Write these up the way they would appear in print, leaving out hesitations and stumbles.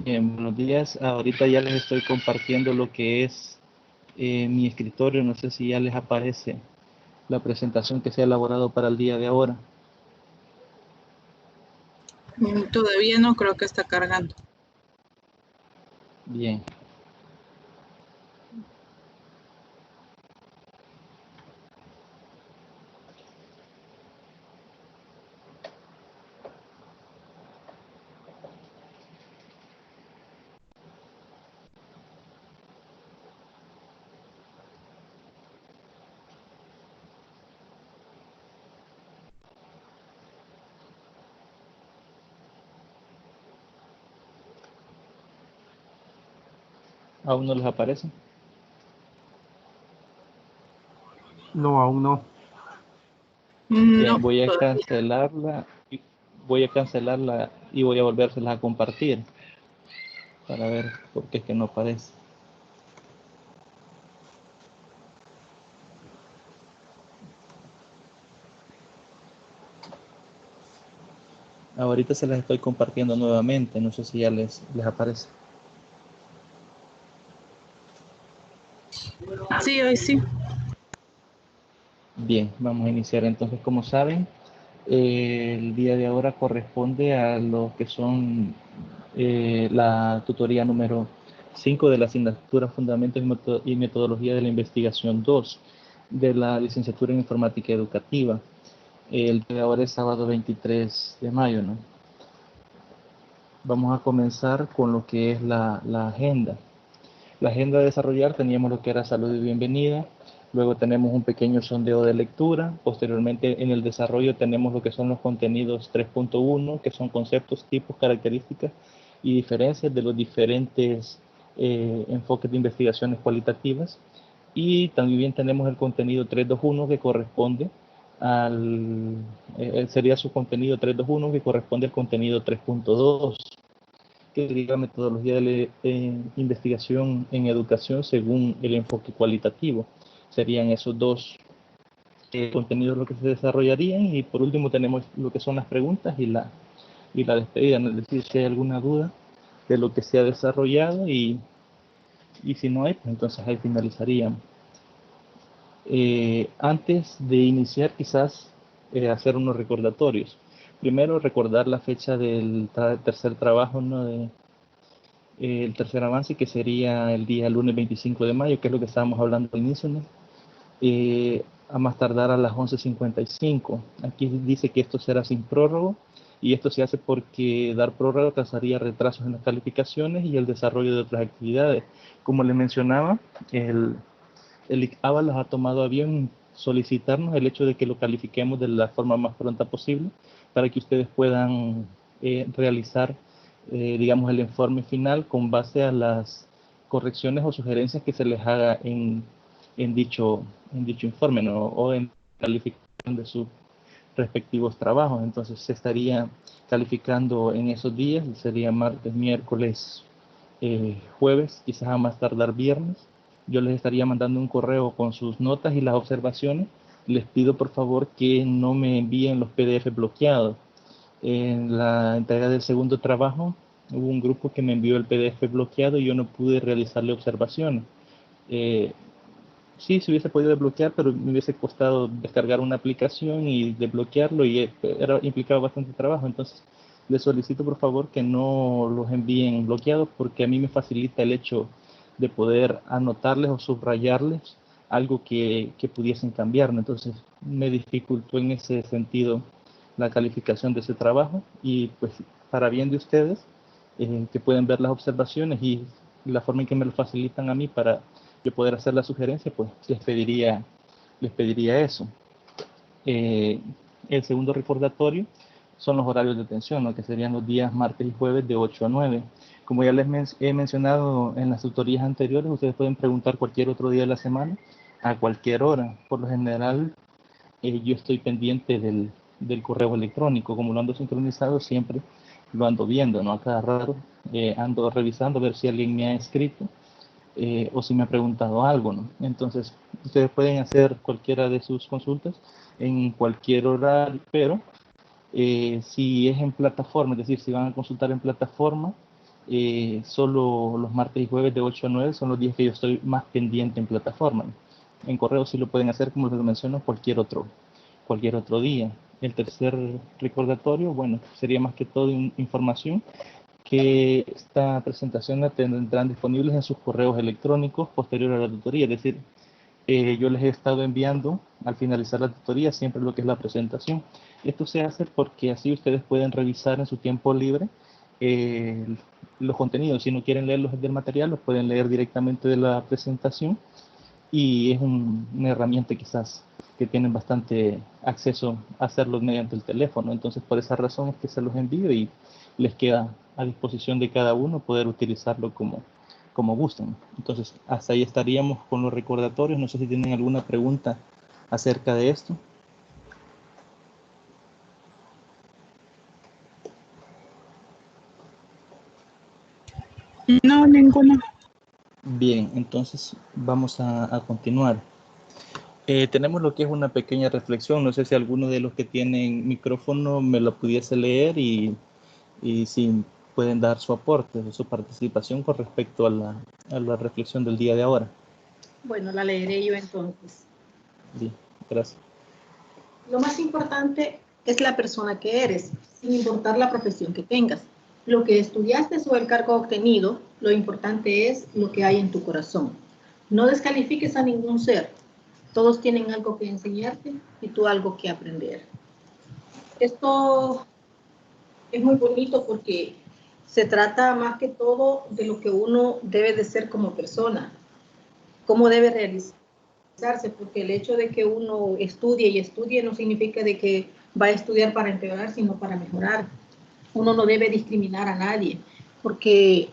Bien, buenos días. Ahorita ya les estoy compartiendo lo que es mi escritorio. No sé si ya les aparece la presentación que se ha elaborado para el día de ahora. Todavía no, creo que está cargando. Bien. ¿Aún no les aparece? No, aún no. Bien, No, voy a todavía. cancelarla. Voy a cancelarla y voy a volvérselas a compartir para ver por qué es que no aparece. Ahorita se las estoy compartiendo nuevamente. No sé si ya les aparece. Sí, hoy sí. Bien, vamos a iniciar entonces. Como saben, el día de ahora corresponde a lo que son la tutoría número 5 de la asignatura Fundamentos y Metodología de la Investigación 2 de la licenciatura en Informática Educativa. El día de ahora es sábado 23 de mayo, ¿no? Vamos a comenzar con lo que es la agenda. La agenda a desarrollar teníamos lo que era salud y bienvenida, luego tenemos un pequeño sondeo de lectura, posteriormente en el desarrollo tenemos lo que son los contenidos 3.1, que son conceptos, tipos, características y diferencias de los diferentes enfoques de investigaciones cualitativas, y también tenemos el contenido 3.2.1 que corresponde sería su contenido 3.2.1 que corresponde al contenido 3.2, que sería la metodología de investigación en educación según el enfoque cualitativo. Serían esos dos contenidos lo que se desarrollarían, y por último tenemos lo que son las preguntas y la despedida, ¿no? Es decir, si hay alguna duda de lo que se ha desarrollado, y si no hay, pues entonces ahí finalizaríamos. Antes de iniciar, quizás hacer unos recordatorios. Primero, recordar la fecha del tercer trabajo, ¿no? El tercer avance, que sería el día lunes 25 de mayo, que es lo que estábamos hablando al inicio, ¿no? A más tardar a las 11:55. Aquí dice que esto será sin prórrogo, y esto se hace porque dar prórrogo causaría retrasos en las calificaciones y el desarrollo de otras actividades. Como les mencionaba, el ICABA los ha tomado a bien solicitarnos el hecho de que lo califiquemos de la forma más pronta posible para que ustedes puedan realizar, digamos, el informe final con base a las correcciones o sugerencias que se les haga en dicho informe, ¿no? O en calificación de sus respectivos trabajos. Entonces se estaría calificando en esos días, sería martes, miércoles, jueves, quizás a más tardar viernes. Yo les estaría mandando un correo con sus notas y las observaciones. Les pido por favor que no me envíen los PDF bloqueados. En la entrega del segundo trabajo hubo un grupo que me envió el PDF bloqueado y yo no pude realizarle observaciones. Eh, sí, se hubiese podido desbloquear, pero me hubiese costado descargar una aplicación y desbloquearlo, y implicaba bastante trabajo. Entonces, les solicito por favor que no los envíen bloqueados, porque a mí me facilita el hecho de poder anotarles o subrayarles algo que pudiesen cambiar, ¿no? Entonces, me dificultó en ese sentido la calificación de ese trabajo, y pues para bien de ustedes, que pueden ver las observaciones y la forma en que me lo facilitan a mí para yo poder hacer la sugerencia, pues les pediría eso. El segundo recordatorio son los horarios de atención, ¿no? Que serían los días martes y jueves de 8 a 9. Como ya les he mencionado en las tutorías anteriores, ustedes pueden preguntar cualquier otro día de la semana a cualquier hora. Por lo general, yo estoy pendiente del correo electrónico. Como lo ando sincronizado, siempre lo ando viendo, ¿no? A cada rato ando revisando a ver si alguien me ha escrito, o si me ha preguntado algo, ¿no? Entonces, ustedes pueden hacer cualquiera de sus consultas en cualquier horario, pero si es en plataforma, es decir, si van a consultar en plataforma, solo los martes y jueves de 8 a 9 son los días que yo estoy más pendiente en plataforma. En correo sí lo pueden hacer, como les menciono, cualquier otro día. El tercer recordatorio, bueno, sería más que todo información que esta presentación la tendrán disponibles en sus correos electrónicos posterior a la tutoría. Es decir, yo les he estado enviando al finalizar la tutoría siempre lo que es la presentación. Esto se hace porque así ustedes pueden revisar en su tiempo libre los contenidos. Si no quieren leerlos del material, los pueden leer directamente de la presentación, y es una herramienta quizás que tienen bastante acceso a hacerlo mediante el teléfono. Entonces, por esa razón es que se los envío y les queda a disposición de cada uno poder utilizarlo como gusten. Entonces, hasta ahí estaríamos con los recordatorios. No sé si tienen alguna pregunta acerca de esto. No, ninguna. Bien, entonces vamos a continuar. Tenemos lo que es una pequeña reflexión. No sé si alguno de los que tienen micrófono me lo pudiese leer y si pueden dar su aporte o su participación con respecto a la reflexión del día de ahora. Bueno, la leeré yo entonces. Bien, gracias. Lo más importante es la persona que eres, sin importar la profesión que tengas. Lo que estudiaste o el cargo obtenido, lo importante es lo que hay en tu corazón. No descalifiques a ningún ser. Todos tienen algo que enseñarte y tú algo que aprender. Esto es muy bonito porque se trata más que todo de lo que uno debe de ser como persona, cómo debe realizarse, porque el hecho de que uno estudie y estudie no significa de que va a estudiar para empeorar, sino para mejorar. Uno no debe discriminar a nadie, porque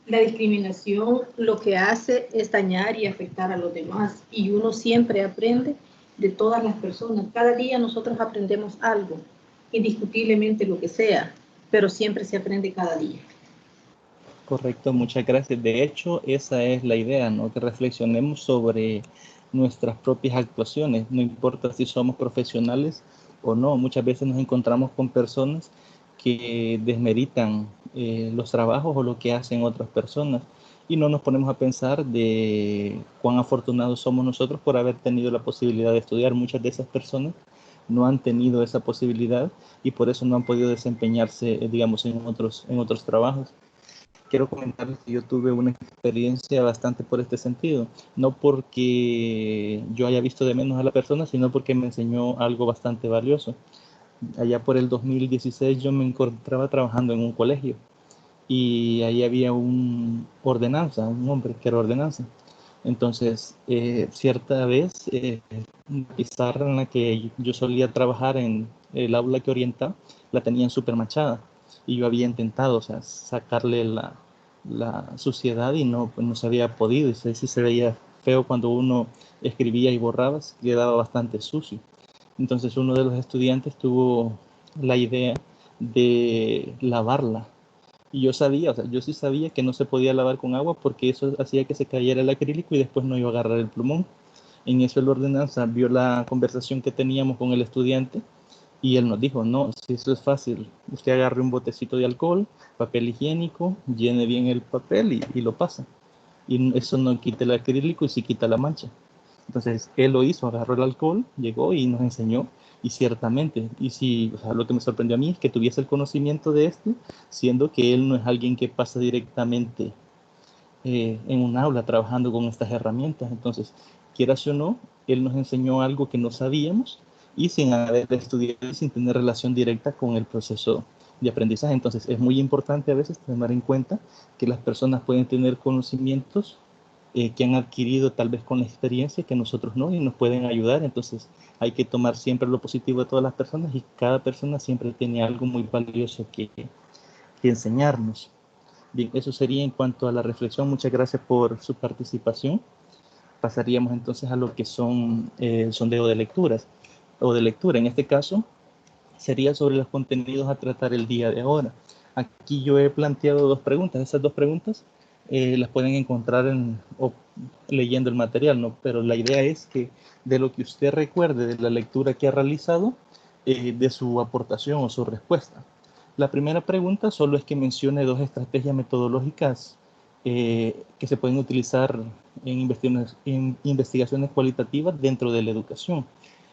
la discriminación lo que hace es dañar y afectar a los demás, y uno siempre aprende de todas las personas. Cada día nosotros aprendemos algo, indiscutiblemente lo que sea, pero siempre se aprende cada día. Correcto, muchas gracias. De hecho, esa es la idea, ¿no? Que reflexionemos sobre nuestras propias actuaciones, no importa si somos profesionales o no. Muchas veces nos encontramos con personas que desmeritan los trabajos o lo que hacen otras personas, y no nos ponemos a pensar de cuán afortunados somos nosotros por haber tenido la posibilidad de estudiar. Muchas de esas personas no han tenido esa posibilidad y por eso no han podido desempeñarse, digamos, en otros trabajos. Quiero comentarles que yo tuve una experiencia bastante por este sentido, no porque yo haya visto de menos a la persona, sino porque me enseñó algo bastante valioso. Allá por el 2016 yo me encontraba trabajando en un colegio y ahí había un hombre que era ordenanza. Entonces, cierta vez, una pizarra en la que yo solía trabajar en el aula que orientaba, la tenían súper manchada. Y yo había intentado, o sea, sacarle la suciedad y no, pues no se había podido. Y sí se veía feo cuando uno escribía y borraba, quedaba bastante sucio. Entonces uno de los estudiantes tuvo la idea de lavarla. Y yo sabía, o sea, yo sí sabía que no se podía lavar con agua porque eso hacía que se cayera el acrílico y después no iba a agarrar el plumón. En eso el ordenanza vio la conversación que teníamos con el estudiante y él nos dijo, no, si eso es fácil, usted agarre un botecito de alcohol, papel higiénico, llene bien el papel y lo pasa. Y eso no quita el acrílico y sí quita la mancha. Entonces él lo hizo, agarró el alcohol, llegó y nos enseñó, y ciertamente, y si, o sea, lo que me sorprendió a mí es que tuviese el conocimiento de esto, siendo que él no es alguien que pasa directamente en un aula trabajando con estas herramientas. Entonces, quieras o no, él nos enseñó algo que no sabíamos y sin haber estudiado, sin tener relación directa con el proceso de aprendizaje. Entonces, es muy importante a veces tener en cuenta que las personas pueden tener conocimientos que han adquirido tal vez con la experiencia que nosotros no, y nos pueden ayudar. Entonces hay que tomar siempre lo positivo de todas las personas, y cada persona siempre tiene algo muy valioso que enseñarnos. Bien, eso sería en cuanto a la reflexión. Muchas gracias por su participación. Pasaríamos entonces a lo que son el sondeo de lecturas o de lectura. En este caso sería sobre los contenidos a tratar el día de ahora. Aquí yo he planteado dos preguntas. Esas dos preguntas las pueden encontrar leyendo el material, ¿no? Pero la idea es que de lo que usted recuerde de la lectura que ha realizado, de su aportación o su respuesta. La primera pregunta solo es que mencione dos estrategias metodológicas que se pueden utilizar en investigaciones cualitativas dentro de la educación.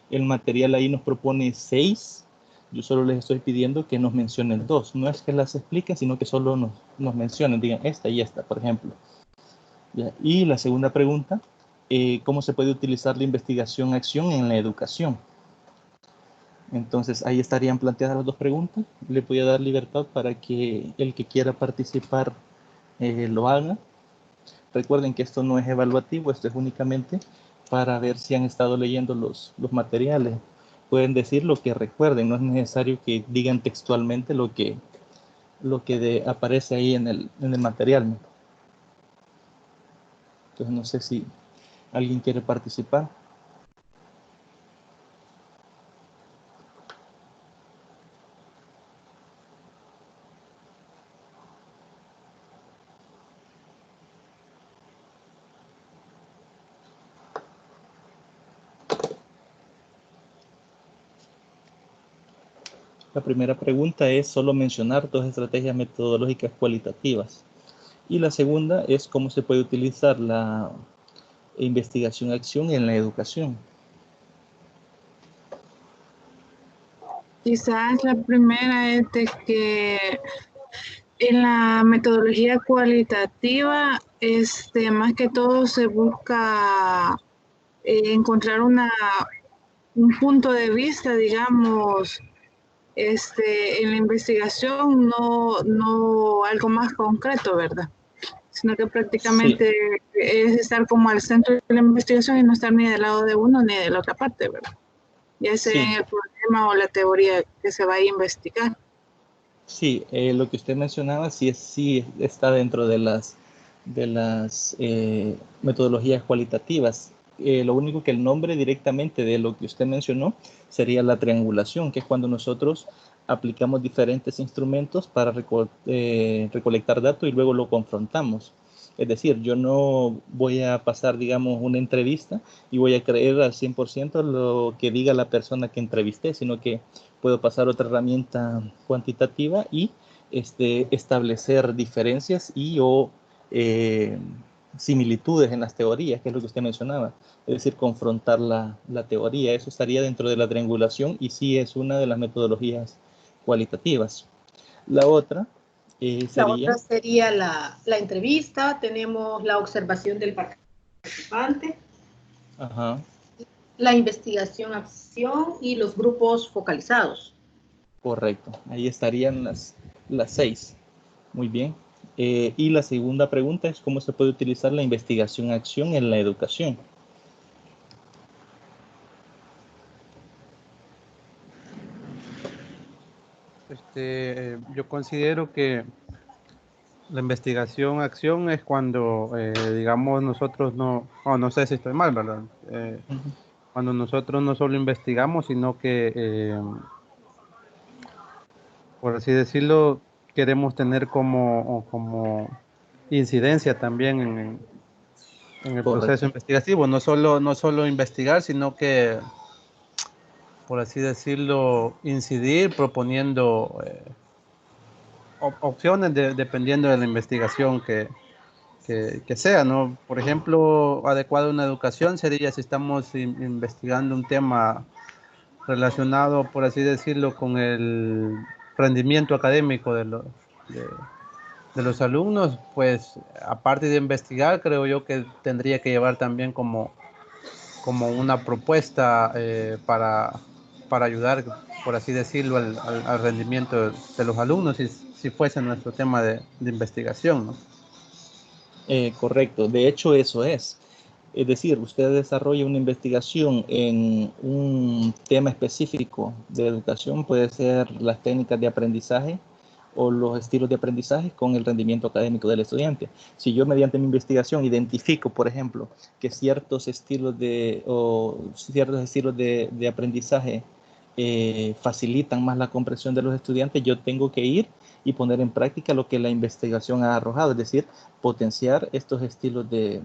El material ahí nos propone 6. Yo solo les estoy pidiendo que nos mencionen 2. No es que las expliquen, sino que solo nos mencionen, digan esta y esta, por ejemplo. ¿Ya? Y la segunda pregunta, ¿cómo se puede utilizar la investigación-acción en la educación? Entonces, ahí estarían planteadas las dos preguntas. Le voy a dar libertad para que el que quiera participar lo haga. Recuerden que esto no es evaluativo, esto es únicamente para ver si han estado leyendo los materiales. Pueden decir lo que recuerden, no es necesario que digan textualmente lo que aparece ahí en el material, ¿no? Entonces, no sé si alguien quiere participar. La primera pregunta es solo mencionar dos estrategias metodológicas cualitativas. Y la segunda es cómo se puede utilizar la investigación-acción en la educación. Quizás la primera es de que en la metodología cualitativa, más que todo se busca encontrar un punto de vista, digamos, en la investigación, no algo más concreto, ¿verdad? Sino que prácticamente es estar como al centro de la investigación y no estar ni del lado de uno ni de la otra parte, ¿verdad? Ya sea en el problema o la teoría que se va a investigar. Sí, lo que usted mencionaba sí está dentro de las metodologías cualitativas. Lo único que el nombre directamente de lo que usted mencionó sería la triangulación, que es cuando nosotros aplicamos diferentes instrumentos para recolectar datos y luego lo confrontamos. Es decir, yo no voy a pasar, digamos, una entrevista y voy a creer al 100% lo que diga la persona que entrevisté, sino que puedo pasar otra herramienta cuantitativa y establecer diferencias o similitudes en las teorías, que es lo que usted mencionaba. Es decir, confrontar la teoría. Eso estaría dentro de la triangulación y sí es una de las metodologías cualitativas. La otra sería la entrevista. Tenemos la observación del participante. Ajá. La investigación-acción y los grupos focalizados. Correcto, ahí estarían las 6. Muy bien. Y la segunda pregunta es cómo se puede utilizar la investigación-acción en la educación. Yo considero que la investigación-acción es cuando, digamos, nosotros no sé si estoy mal, ¿verdad? Cuando nosotros no solo investigamos, sino que, por así decirlo, queremos tener como incidencia también en el proceso investigativo. No solo investigar, sino que, por así decirlo, incidir proponiendo opciones dependiendo de la investigación que sea, ¿no? Por ejemplo, adecuada una educación sería si estamos investigando un tema relacionado, por así decirlo, con el rendimiento académico de los alumnos, pues aparte de investigar, creo yo que tendría que llevar también como una propuesta para ayudar, por así decirlo, al rendimiento de los alumnos, si fuese nuestro tema de investigación, ¿no? Correcto, de hecho eso es. Es decir, usted desarrolla una investigación en un tema específico de educación, puede ser las técnicas de aprendizaje o los estilos de aprendizaje con el rendimiento académico del estudiante. Si yo mediante mi investigación identifico, por ejemplo, que ciertos estilos de aprendizaje facilitan más la comprensión de los estudiantes, yo tengo que ir y poner en práctica lo que la investigación ha arrojado, es decir, potenciar estos estilos de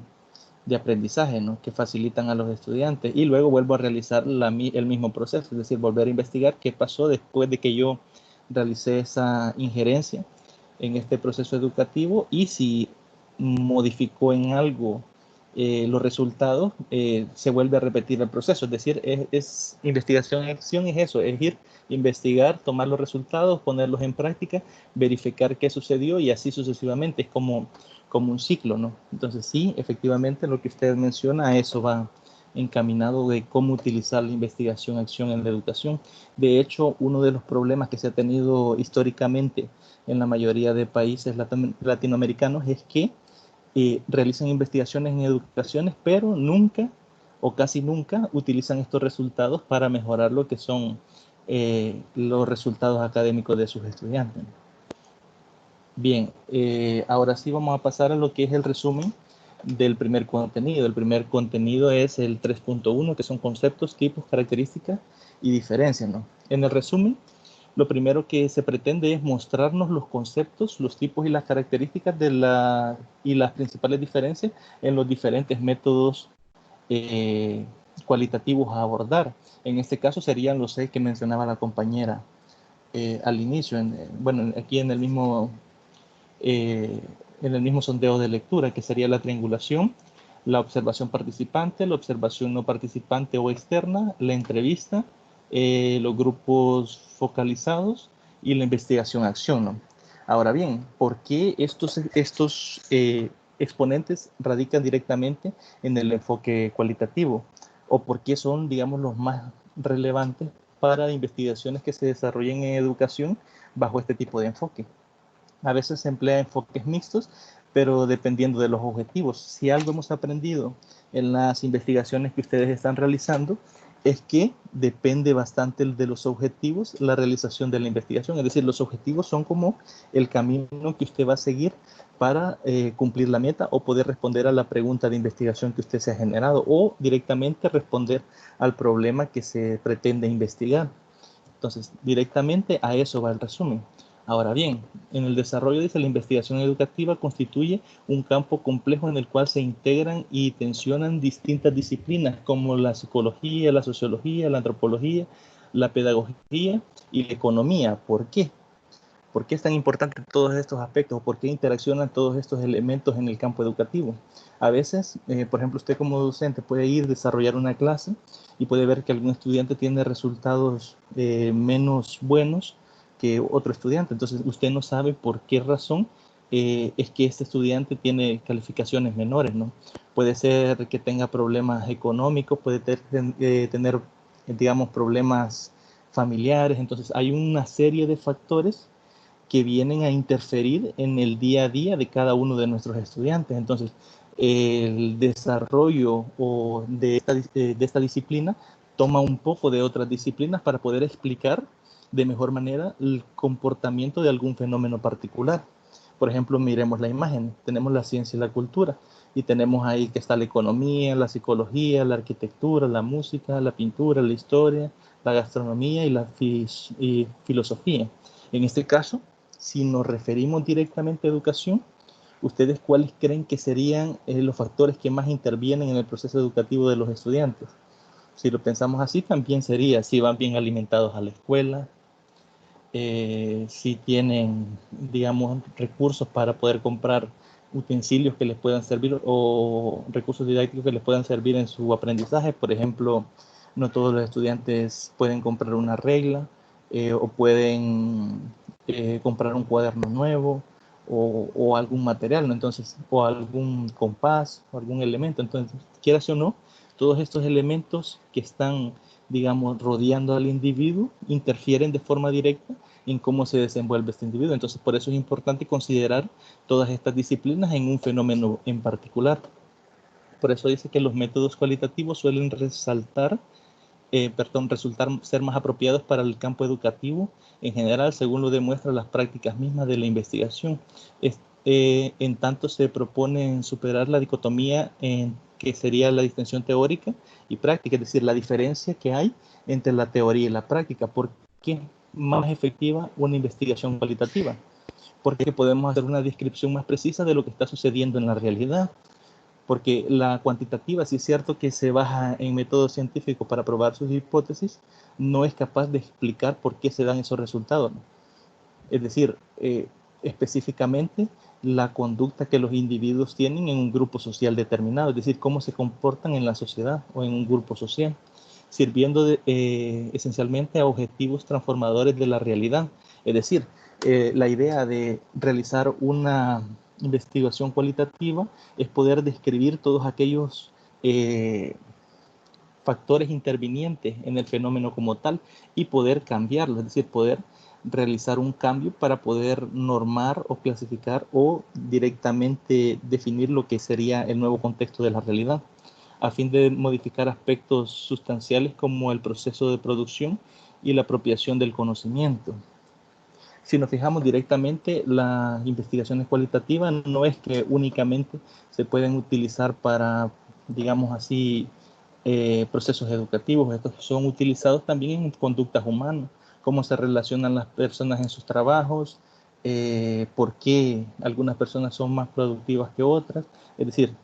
aprendizaje, ¿no? Que facilitan a los estudiantes y luego vuelvo a realizar el mismo proceso, es decir, volver a investigar qué pasó después de que yo realicé esa injerencia en este proceso educativo y si modificó en algo los resultados, se vuelve a repetir el proceso. Es decir, es investigación en acción, es eso, es ir, investigar, tomar los resultados, ponerlos en práctica, verificar qué sucedió y así sucesivamente. Es como un ciclo, ¿no? Entonces sí, efectivamente lo que usted menciona, a eso va encaminado de cómo utilizar la investigación acción en la educación. De hecho, uno de los problemas que se ha tenido históricamente en la mayoría de países latinoamericanos es que realizan investigaciones en educaciones, pero nunca o casi nunca utilizan estos resultados para mejorar lo que son los resultados académicos de sus estudiantes. Bien, ahora sí vamos a pasar a lo que es el resumen del primer contenido. El primer contenido es el 3.1, que son conceptos, tipos, características y diferencias, ¿no? En el resumen, lo primero que se pretende es mostrarnos los conceptos, los tipos y las características y las principales diferencias en los diferentes métodos cualitativos a abordar. En este caso serían los 6 que mencionaba la compañera al inicio. Bueno, aquí en el mismo sondeo de lectura, que sería la triangulación, la observación participante, la observación no participante o externa, la entrevista, los grupos focalizados y la investigación-acción, ¿no? Ahora bien, ¿por qué estos exponentes radican directamente en el enfoque cualitativo? ¿O por qué son, digamos, los más relevantes para investigaciones que se desarrollen en educación bajo este tipo de enfoque? A veces se emplea enfoques mixtos, pero dependiendo de los objetivos. Si algo hemos aprendido en las investigaciones que ustedes están realizando, es que depende bastante de los objetivos la realización de la investigación. Es decir, los objetivos son como el camino que usted va a seguir para cumplir la meta o poder responder a la pregunta de investigación que usted se ha generado o directamente responder al problema que se pretende investigar. Entonces, directamente a eso va el resumen. Ahora bien, en el desarrollo, dice, la investigación educativa constituye un campo complejo en el cual se integran y tensionan distintas disciplinas como la psicología, la sociología, la antropología, la pedagogía y la economía. ¿Por qué? ¿Por qué es tan importante todos estos aspectos? ¿Por qué interaccionan todos estos elementos en el campo educativo? A veces, por ejemplo, usted como docente puede ir a desarrollar una clase y puede ver que algún estudiante tiene resultados menos buenos que otro estudiante. Entonces, usted no sabe por qué razón es que este estudiante tiene calificaciones menores, ¿no? Puede ser que tenga problemas económicos, puede tener, digamos, problemas familiares. Entonces, hay una serie de factores que vienen a interferir en el día a día de cada uno de nuestros estudiantes. Entonces, el desarrollo de esta disciplina toma un poco de otras disciplinas para poder explicar de mejor manera el comportamiento de algún fenómeno particular. Por ejemplo, miremos la imagen, tenemos la ciencia y la cultura, y tenemos ahí que está la economía, la psicología, la arquitectura, la música, la pintura, la historia, la gastronomía y la filosofía. En este caso, si nos referimos directamente a educación, ¿ustedes cuáles creen que serían los factores que más intervienen en el proceso educativo de los estudiantes? Si lo pensamos así, también sería si van bien alimentados a la escuela, si tienen, digamos, recursos para poder comprar utensilios que les puedan servir o recursos didácticos que les puedan servir en su aprendizaje. Por ejemplo, no todos los estudiantes pueden comprar una regla o pueden comprar un cuaderno nuevo o algún material, ¿no? Entonces, o algún compás o algún elemento. Entonces, quieras o no, todos estos elementos que están, digamos, rodeando al individuo interfieren de forma directa en cómo se desenvuelve este individuo. Entonces, por eso es importante considerar todas estas disciplinas en un fenómeno en particular. Por eso dice que los métodos cualitativos suelen resultar ser más apropiados para el campo educativo en general, según lo demuestran las prácticas mismas de la investigación. En tanto se propone superar la dicotomía que sería la distinción teórica y práctica, es decir, la diferencia que hay entre la teoría y la práctica. ¿Por qué más efectiva una investigación cualitativa? Porque podemos hacer una descripción más precisa de lo que está sucediendo en la realidad. Porque la cuantitativa, si es cierto que se basa en métodos científicos para probar sus hipótesis, no es capaz de explicar por qué se dan esos resultados, ¿no? Es decir, específicamente la conducta que los individuos tienen en un grupo social determinado, es decir, cómo se comportan en la sociedad o en un grupo social, sirviendo esencialmente a objetivos transformadores de la realidad. Es decir, la idea de realizar una investigación cualitativa es poder describir todos aquellos factores intervinientes en el fenómeno como tal y poder cambiarlo, es decir, poder realizar un cambio para poder normar o clasificar o directamente definir lo que sería el nuevo contexto de la realidad, a fin de modificar aspectos sustanciales como el proceso de producción y la apropiación del conocimiento. Si nos fijamos directamente, las investigaciones cualitativas no es que únicamente se pueden utilizar para, digamos así, procesos educativos. Estos son utilizados también en conductas humanas, cómo se relacionan las personas en sus trabajos, por qué algunas personas son más productivas que otras. Es decir,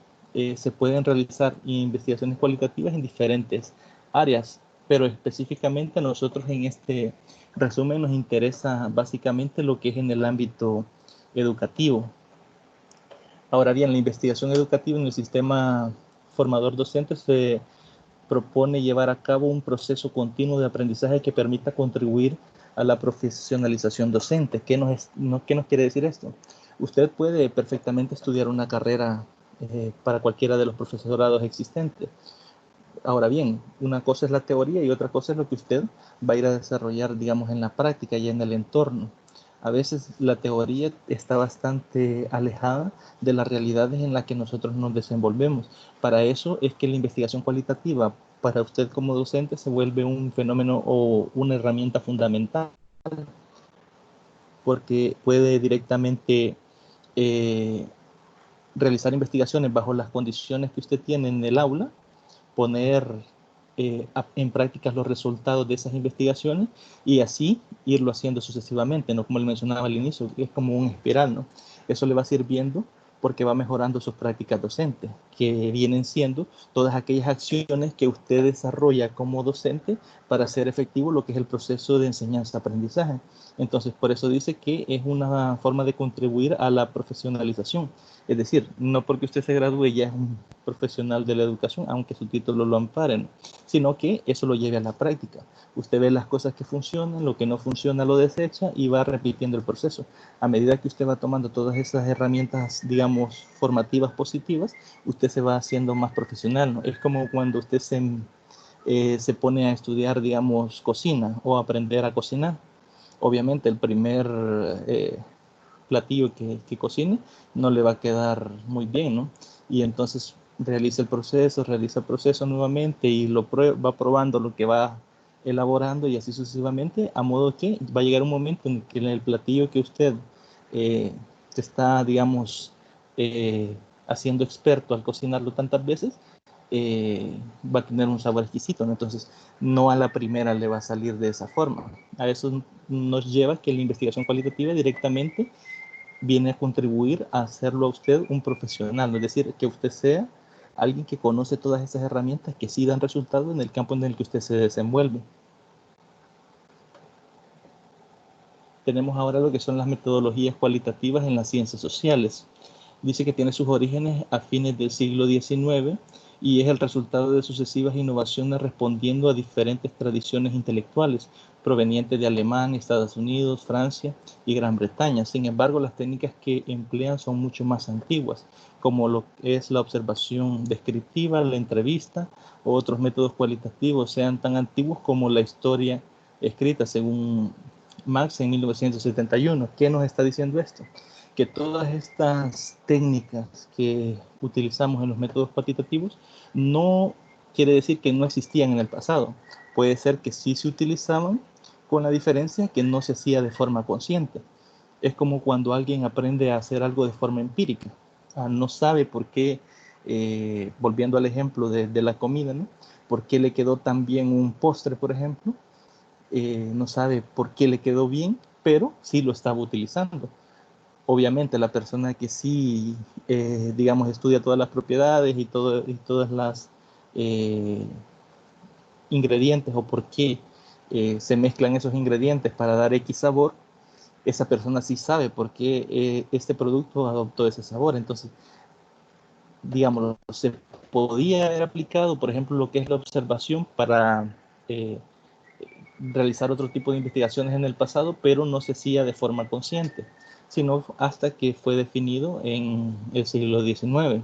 se pueden realizar investigaciones cualitativas en diferentes áreas, pero específicamente a nosotros en este resumen nos interesa básicamente lo que es en el ámbito educativo. Ahora bien, la investigación educativa en el sistema formador docente se propone llevar a cabo un proceso continuo de aprendizaje que permita contribuir a la profesionalización docente. ¿Qué nos quiere decir esto? Usted puede perfectamente estudiar una carrera para cualquiera de los profesorados existentes. Ahora bien, una cosa es la teoría y otra cosa es lo que usted va a ir a desarrollar, digamos, en la práctica y en el entorno. A veces la teoría está bastante alejada de las realidades en las que nosotros nos desenvolvemos. Para eso es que la investigación cualitativa para usted como docente se vuelve un fenómeno o una herramienta fundamental, porque puede directamente eh, realizar investigaciones bajo las condiciones que usted tiene en el aula, poner en práctica los resultados de esas investigaciones y así irlo haciendo sucesivamente, ¿no? Como le mencionaba al inicio, es como un espiral, ¿no? Eso le va sirviendo porque va mejorando sus prácticas docentes, que vienen siendo todas aquellas acciones que usted desarrolla como docente para hacer efectivo lo que es el proceso de enseñanza-aprendizaje. Entonces, por eso dice que es una forma de contribuir a la profesionalización. Es decir, no porque usted se gradúe ya es un profesional de la educación, aunque su título lo ampare, ¿no? Sino que eso lo lleve a la práctica. Usted ve las cosas que funcionan, lo que no funciona lo desecha y va repitiendo el proceso. A medida que usted va tomando todas esas herramientas, digamos, formativas positivas, usted se va haciendo más profesional, ¿no? Es como cuando usted se pone a estudiar, digamos, cocina o aprender a cocinar. Obviamente el primer platillo que cocine no le va a quedar muy bien, ¿no? Y entonces realiza el proceso nuevamente y va probando lo que va elaborando y así sucesivamente, a modo que va a llegar un momento en que el platillo que usted se está, digamos, haciendo experto al cocinarlo tantas veces, va a tener un sabor exquisito, ¿no? Entonces no a la primera le va a salir de esa forma. A eso nos lleva que la investigación cualitativa directamente viene a contribuir a hacerlo a usted un profesional, es decir, que usted sea alguien que conoce todas esas herramientas que sí dan resultado en el campo en el que usted se desenvuelve. Tenemos ahora lo que son las metodologías cualitativas en las ciencias sociales. Dice que tiene sus orígenes a fines del siglo XIX y es el resultado de sucesivas innovaciones respondiendo a diferentes tradiciones intelectuales provenientes de Alemania, Estados Unidos, Francia y Gran Bretaña. Sin embargo, las técnicas que emplean son mucho más antiguas, como lo es la observación descriptiva, la entrevista o otros métodos cualitativos, sean tan antiguos como la historia escrita, según Marx en 1971. ¿Qué nos está diciendo esto? Que todas estas técnicas que utilizamos en los métodos cuantitativos no quiere decir que no existían en el pasado. Puede ser que sí se utilizaban, con la diferencia que no se hacía de forma consciente. Es como cuando alguien aprende a hacer algo de forma empírica. No sabe por qué, volviendo al ejemplo de la comida, ¿no? ¿Por qué le quedó tan bien un postre, por ejemplo? No sabe por qué le quedó bien, pero sí lo estaba utilizando. Obviamente la persona que sí, digamos, estudia todas las propiedades y todas las ingredientes o por qué se mezclan esos ingredientes para dar X sabor, esa persona sí sabe por qué este producto adoptó ese sabor. Entonces, digamos, se podía haber aplicado, por ejemplo, lo que es la observación para realizar otro tipo de investigaciones en el pasado, pero no se hacía de forma consciente, sino hasta que fue definido en el siglo XIX.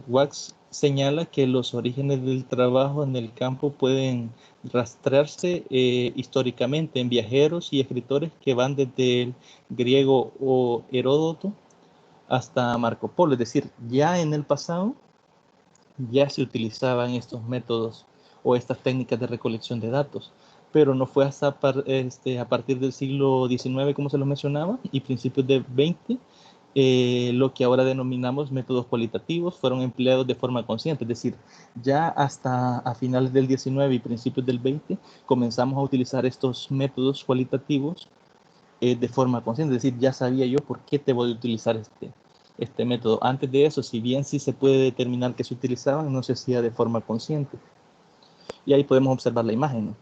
Wax señala que los orígenes del trabajo en el campo pueden rastrearse históricamente en viajeros y escritores que van desde el griego o Heródoto hasta Marco Polo. Es decir, ya en el pasado ya se utilizaban estos métodos o estas técnicas de recolección de datos, pero no fue hasta a partir del siglo XIX, como se lo mencionaba, y principios del XX, lo que ahora denominamos métodos cualitativos fueron empleados de forma consciente. Es decir, ya hasta a finales del XIX y principios del XX comenzamos a utilizar estos métodos cualitativos de forma consciente. Es decir, ya sabía yo por qué te voy a utilizar este método. Antes de eso, si bien sí se puede determinar que se utilizaban, no se hacía de forma consciente. Y ahí podemos observar la imagen, ¿no?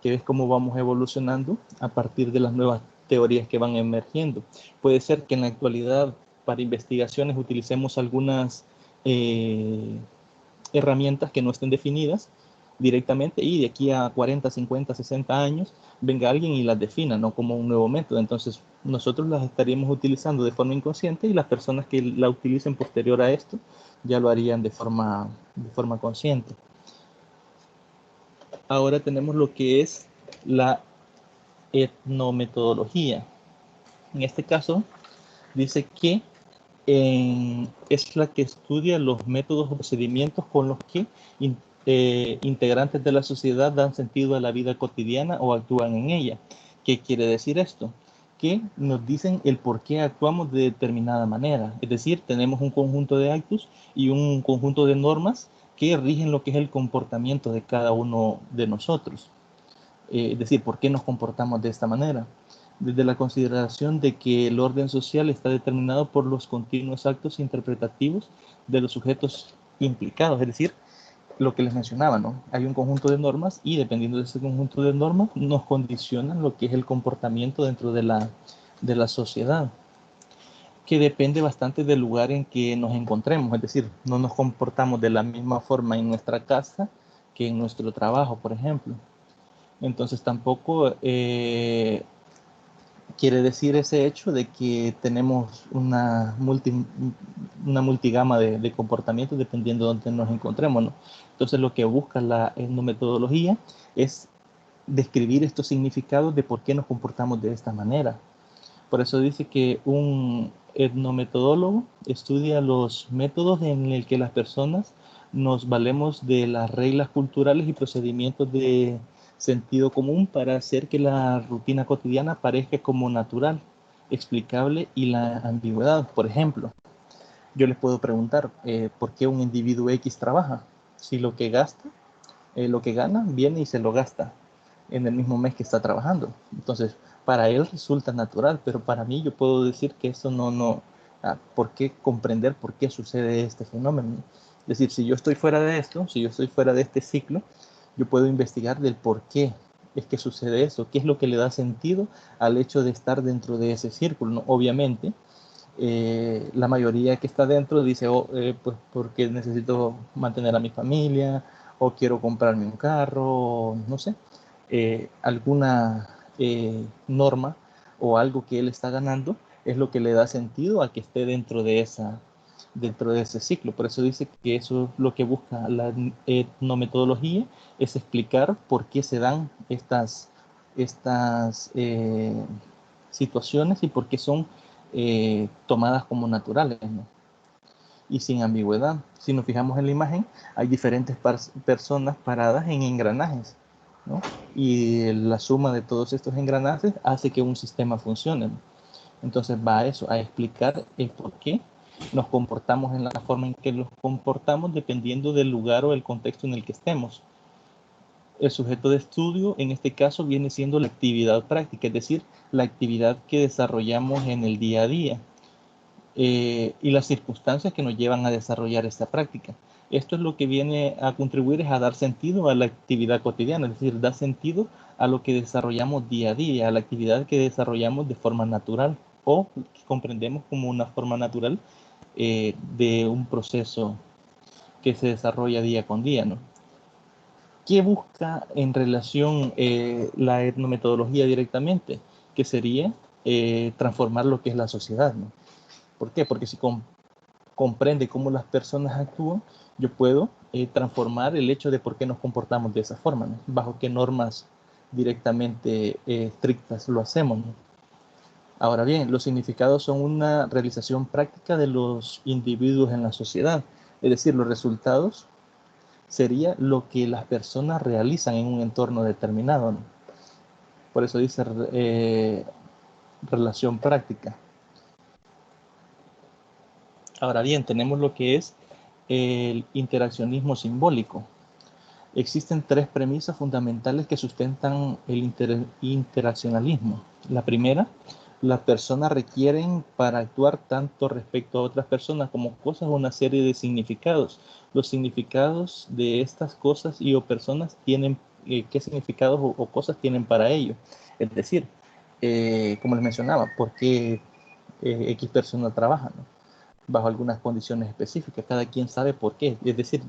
Que ves cómo vamos evolucionando a partir de las nuevas teorías que van emergiendo. Puede ser que en la actualidad para investigaciones utilicemos algunas herramientas que no estén definidas directamente y de aquí a 40, 50, 60 años venga alguien y las defina, no como un nuevo método. Entonces nosotros las estaríamos utilizando de forma inconsciente y las personas que la utilicen posterior a esto ya lo harían de forma consciente. Ahora tenemos lo que es la etnometodología. En este caso dice que es la que estudia los métodos o procedimientos con los que integrantes de la sociedad dan sentido a la vida cotidiana o actúan en ella. ¿Qué quiere decir esto? Que nos dicen el por qué actuamos de determinada manera. Es decir, tenemos un conjunto de actos y un conjunto de normas que rigen lo que es el comportamiento de cada uno de nosotros. Es decir, ¿por qué nos comportamos de esta manera? Desde la consideración de que el orden social está determinado por los continuos actos interpretativos de los sujetos implicados, es decir, lo que les mencionaba, ¿no? Hay un conjunto de normas y dependiendo de ese conjunto de normas nos condicionan lo que es el comportamiento dentro de la sociedad, que depende bastante del lugar en que nos encontremos, es decir, no nos comportamos de la misma forma en nuestra casa que en nuestro trabajo, por ejemplo. Entonces tampoco quiere decir ese hecho de que tenemos una multigama de comportamientos dependiendo de dónde nos encontremos, ¿no? Entonces lo que busca la etnometodología es describir estos significados de por qué nos comportamos de esta manera. Por eso dice que un etnometodólogo estudia los métodos en el que las personas nos valemos de las reglas culturales y procedimientos de sentido común para hacer que la rutina cotidiana parezca como natural, explicable y la ambigüedad. Por ejemplo, yo les puedo preguntar por qué un individuo X trabaja. Si lo que gasta, lo que gana, viene y se lo gasta en el mismo mes que está trabajando. Entonces, para él resulta natural, pero para mí yo puedo decir que eso no, ¿por qué comprender por qué sucede este fenómeno? Es decir, si yo estoy fuera de esto, si yo estoy fuera de este ciclo, yo puedo investigar del por qué es que sucede eso, qué es lo que le da sentido al hecho de estar dentro de ese círculo, ¿no? Obviamente, la mayoría que está dentro dice, pues porque necesito mantener a mi familia, o quiero comprarme un carro, o no sé, alguna norma o algo que él está ganando es lo que le da sentido a que esté dentro de ese ciclo. Por eso dice que eso es lo que busca la etnometodología, es explicar por qué se dan estas situaciones y por qué son tomadas como naturales, ¿no? Y sin ambigüedad. Si nos fijamos en la imagen, hay diferentes personas paradas en engranajes, ¿no? Y la suma de todos estos engranajes hace que un sistema funcione, ¿no? Entonces va a eso, a explicar el por qué nos comportamos en la forma en que nos comportamos dependiendo del lugar o el contexto en el que estemos. El sujeto de estudio en este caso viene siendo la actividad práctica, es decir, la actividad que desarrollamos en el día a día. Y las circunstancias que nos llevan a desarrollar esta práctica. Esto es lo que viene a contribuir es a dar sentido a la actividad cotidiana, es decir, da sentido a lo que desarrollamos día a día, a la actividad que desarrollamos de forma natural o que comprendemos como una forma natural de un proceso que se desarrolla día con día, ¿no? ¿Qué busca en relación la etnometodología directamente? Que sería transformar lo que es la sociedad, ¿no? ¿Por qué? Porque si comprende cómo las personas actúan, yo puedo transformar el hecho de por qué nos comportamos de esa forma, ¿no? Bajo qué normas directamente estrictas lo hacemos, ¿no? Ahora bien, los significados son una realización práctica de los individuos en la sociedad, es decir, los resultados sería lo que las personas realizan en un entorno determinado, ¿no? Por eso dice relación práctica. Ahora bien, tenemos lo que es el interaccionismo simbólico. Existen tres premisas fundamentales que sustentan el interaccionalismo. La primera, las personas requieren para actuar tanto respecto a otras personas como cosas una serie de significados. Los significados de estas cosas y o personas tienen, qué significados o cosas tienen para ello. Es decir, como les mencionaba, ¿por qué X persona trabaja, ¿no? Bajo algunas condiciones específicas, cada quien sabe por qué, es decir,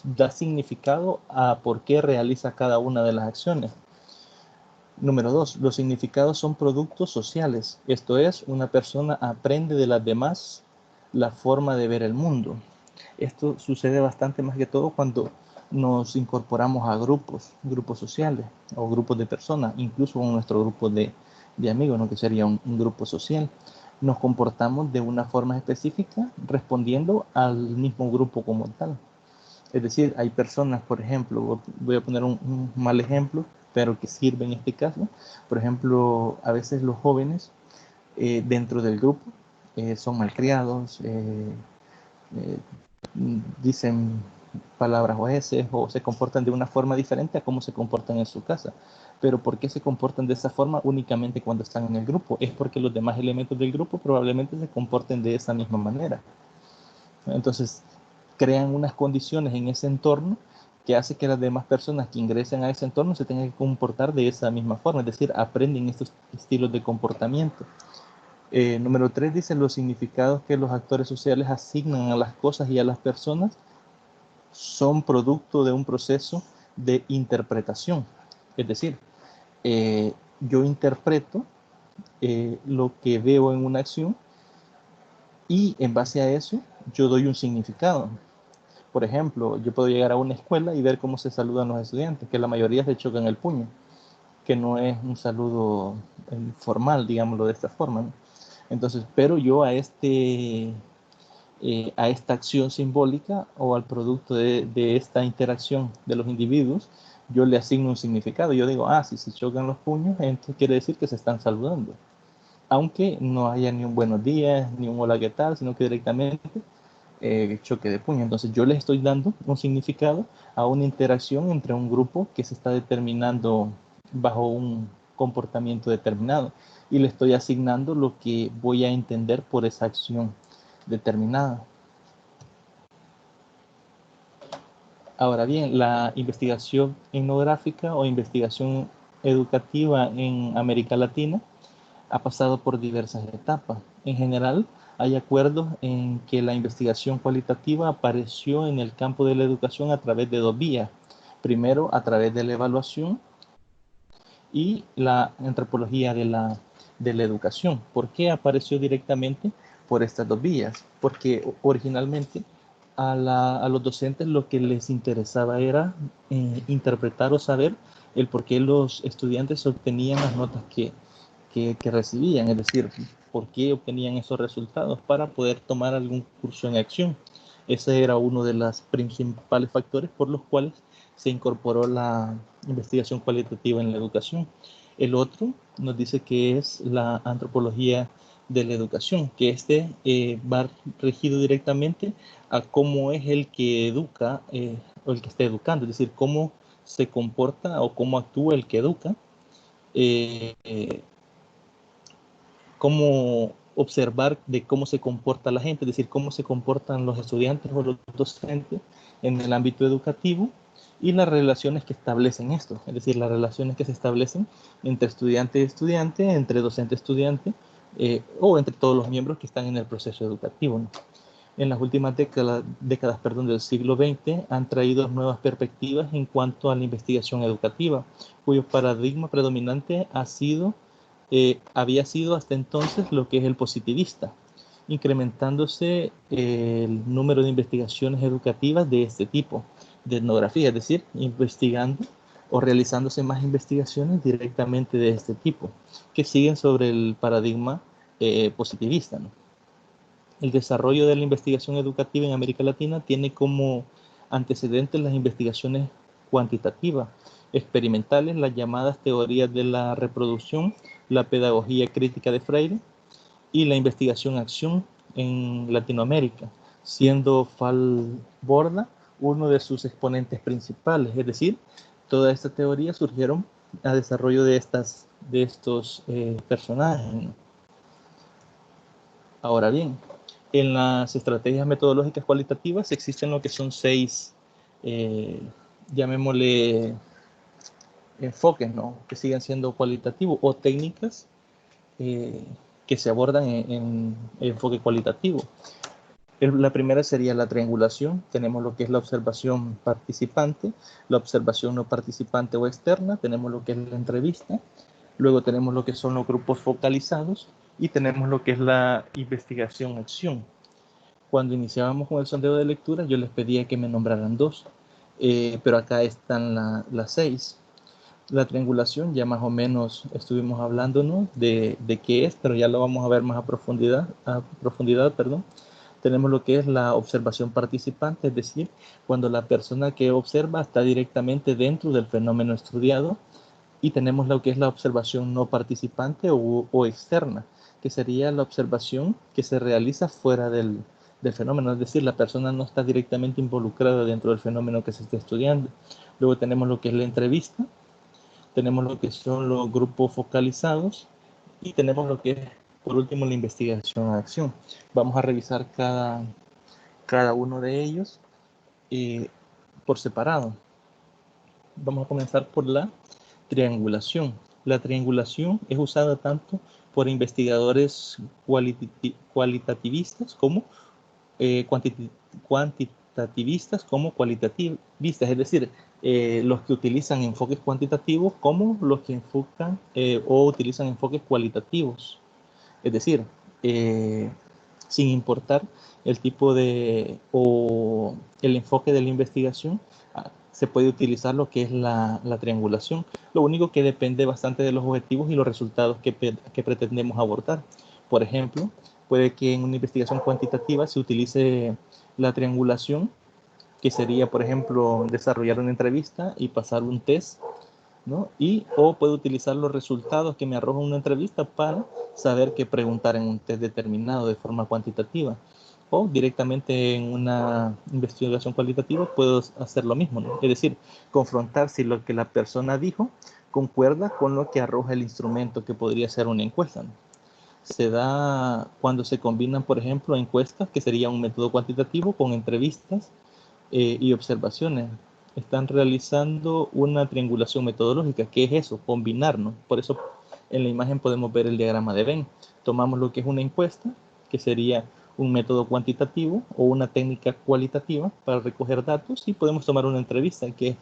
da significado a por qué realiza cada una de las acciones. Número 2, los significados son productos sociales, esto es, una persona aprende de las demás la forma de ver el mundo. Esto sucede bastante más que todo cuando nos incorporamos a grupos sociales o grupos de personas, incluso con nuestro grupo de amigos, ¿no? Que sería un grupo social. Nos comportamos de una forma específica respondiendo al mismo grupo como tal. Es decir, hay personas, por ejemplo, voy a poner un mal ejemplo, pero que sirve en este caso. Por ejemplo, a veces los jóvenes dentro del grupo son malcriados, dicen palabras oeces o se comportan de una forma diferente a cómo se comportan en su casa. Pero ¿por qué se comportan de esa forma únicamente cuando están en el grupo? Es porque los demás elementos del grupo probablemente se comporten de esa misma manera. Entonces, crean unas condiciones en ese entorno que hace que las demás personas que ingresen a ese entorno se tengan que comportar de esa misma forma, es decir, aprenden estos estilos de comportamiento. Número 3 dice los significados que los actores sociales asignan a las cosas y a las personas son producto de un proceso de interpretación. Es decir, yo interpreto lo que veo en una acción y en base a eso yo doy un significado. Por ejemplo, yo puedo llegar a una escuela y ver cómo se saludan los estudiantes, que la mayoría se chocan el puño, que no es un saludo formal, digámoslo de esta forma, ¿no? Entonces, pero yo a esta acción simbólica o al producto de esta interacción de los individuos, yo le asigno un significado. Yo digo, si se chocan los puños, entonces quiere decir que se están saludando. Aunque no haya ni un buenos días, ni un hola, ¿qué tal? Sino que directamente choque de puño. Entonces yo le estoy dando un significado a una interacción entre un grupo que se está determinando bajo un comportamiento determinado y le estoy asignando lo que voy a entender por esa acción determinada. Ahora bien, la investigación etnográfica o investigación educativa en América Latina ha pasado por diversas etapas. En general, hay acuerdos en que la investigación cualitativa apareció en el campo de la educación a través de dos vías. Primero, a través de la evaluación y la antropología de la educación. ¿Por qué apareció directamente por estas dos vías? Porque originalmente a los docentes lo que les interesaba era interpretar o saber el por qué los estudiantes obtenían las notas que recibían, es decir, por qué obtenían esos resultados para poder tomar algún curso en acción. Ese era uno de los principales factores por los cuales se incorporó la investigación cualitativa en la educación. El otro nos dice que es la antropología de la educación, que va regido directamente a cómo es el que educa o el que está educando, es decir, cómo se comporta o cómo actúa el que educa, cómo observar de cómo se comporta la gente, es decir, cómo se comportan los estudiantes o los docentes en el ámbito educativo y las relaciones que establecen esto, es decir, las relaciones que se establecen entre estudiante y estudiante, entre docente y estudiante, o entre todos los miembros que están en el proceso educativo, ¿no? En las últimas décadas del siglo XX han traído nuevas perspectivas en cuanto a la investigación educativa, cuyo paradigma predominante había sido hasta entonces lo que es el positivista, incrementándose el número de investigaciones educativas de este tipo, de etnografía, es decir, investigando o realizándose más investigaciones directamente de este tipo, que siguen sobre el paradigma positivista, ¿no? El desarrollo de la investigación educativa en América Latina tiene como antecedentes las investigaciones cuantitativas, experimentales, las llamadas teorías de la reproducción, la pedagogía crítica de Freire y la investigación-acción en Latinoamérica, siendo Falborda uno de sus exponentes principales. Es decir, todas estas teorías surgieron a desarrollo de estos personajes, ¿no? Ahora bien, en las estrategias metodológicas cualitativas existen lo que son 6, llamémosle enfoques, ¿no? Que siguen siendo cualitativos, o técnicas que se abordan en enfoque cualitativo. La primera sería la triangulación. Tenemos lo que es la observación participante, la observación no participante o externa, tenemos lo que es la entrevista, luego tenemos lo que son los grupos focalizados y tenemos lo que es la investigación-acción. Cuando iniciábamos con el sondeo de lectura, yo les pedía que me nombraran 2, pero acá están las 6. La triangulación, ya más o menos estuvimos hablando, ¿no? de qué es, pero ya lo vamos a ver más a profundidad, perdón. Tenemos lo que es la observación participante, es decir, cuando la persona que observa está directamente dentro del fenómeno estudiado, y tenemos lo que es la observación no participante o externa, que sería la observación que se realiza fuera del fenómeno, es decir, la persona no está directamente involucrada dentro del fenómeno que se está estudiando. Luego tenemos lo que es la entrevista, tenemos lo que son los grupos focalizados y tenemos lo que es, por último, la investigación a acción. Vamos a revisar cada uno de ellos por separado. Vamos a comenzar por la triangulación. La triangulación es usada tanto por investigadores cualitativistas como cuantitativistas como cualitativistas, es decir, los que utilizan enfoques cuantitativos como los que enfocan o utilizan enfoques cualitativos. Es decir, sin importar el tipo o el enfoque de la investigación, se puede utilizar lo que es la triangulación. Lo único que depende bastante de los objetivos y los resultados que pretendemos abordar. Por ejemplo, puede que en una investigación cuantitativa se utilice la triangulación, que sería, por ejemplo, desarrollar una entrevista y pasar un test, ¿no? O puedo utilizar los resultados que me arroja una entrevista para saber qué preguntar en un test determinado de forma cuantitativa. O directamente en una investigación cualitativa puedo hacer lo mismo, ¿no? Es decir, confrontar si lo que la persona dijo concuerda con lo que arroja el instrumento, que podría ser una encuesta, ¿no? Se da cuando se combinan, por ejemplo, encuestas, que sería un método cuantitativo, con entrevistas y observaciones. Están realizando una triangulación metodológica. ¿Qué es eso? Combinar, ¿no? Por eso en la imagen podemos ver el diagrama de Venn. Tomamos lo que es una encuesta, que sería un método cuantitativo o una técnica cualitativa para recoger datos, y podemos tomar una entrevista, que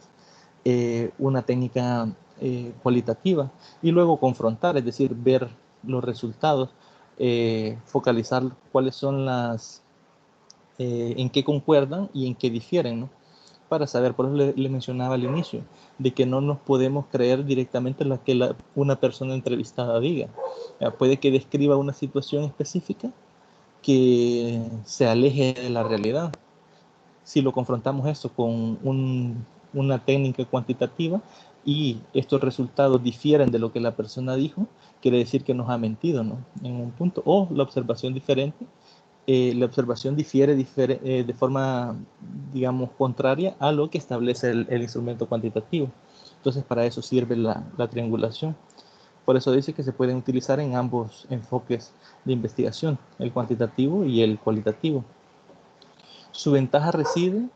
es una técnica cualitativa, y luego confrontar, es decir, ver los resultados, focalizar cuáles son en qué concuerdan y en qué difieren, ¿no? Para saber, por eso le mencionaba al inicio, de que no nos podemos creer directamente lo que una persona entrevistada diga. Puede que describa una situación específica que se aleje de la realidad. Si lo confrontamos esto con una técnica cuantitativa y estos resultados difieren de lo que la persona dijo, quiere decir que nos ha mentido, ¿no? En un punto. O la observación diferente, la observación difiere de forma, digamos, contraria a lo que establece el instrumento cuantitativo. Entonces, para eso sirve la triangulación. Por eso dice que se pueden utilizar en ambos enfoques de investigación, el cuantitativo y el cualitativo. Su ventaja reside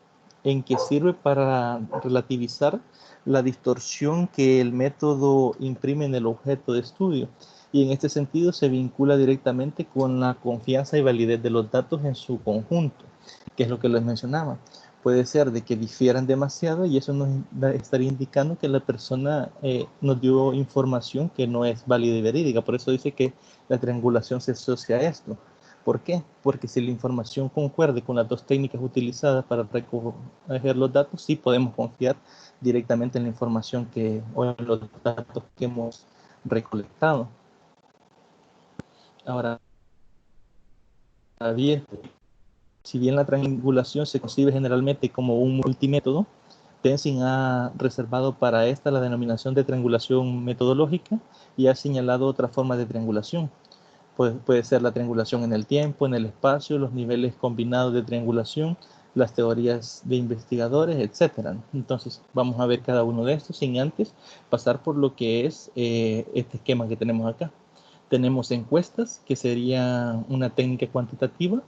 en que sirve para relativizar la distorsión que el método imprime en el objeto de estudio. Y en este sentido se vincula directamente con la confianza y validez de los datos en su conjunto, que es lo que les mencionaba. Puede ser de que difieran demasiado y eso nos estaría indicando que la persona nos dio información que no es válida y verídica. Por eso dice que la triangulación se asocia a esto. ¿Por qué? Porque si la información concuerde con las dos técnicas utilizadas para recoger los datos, sí podemos confiar directamente en la información o en los datos que hemos recolectado. Ahora bien, si bien la triangulación se concibe generalmente como un multimétodo, Tenzin ha reservado para esta la denominación de triangulación metodológica y ha señalado otra forma de triangulación. Puede ser la triangulación en el tiempo, en el espacio, los niveles combinados de triangulación, las teorías de investigadores, etc. Entonces vamos a ver cada uno de estos sin antes pasar por lo que es este esquema que tenemos acá. Tenemos encuestas, que sería una técnica cuantitativa.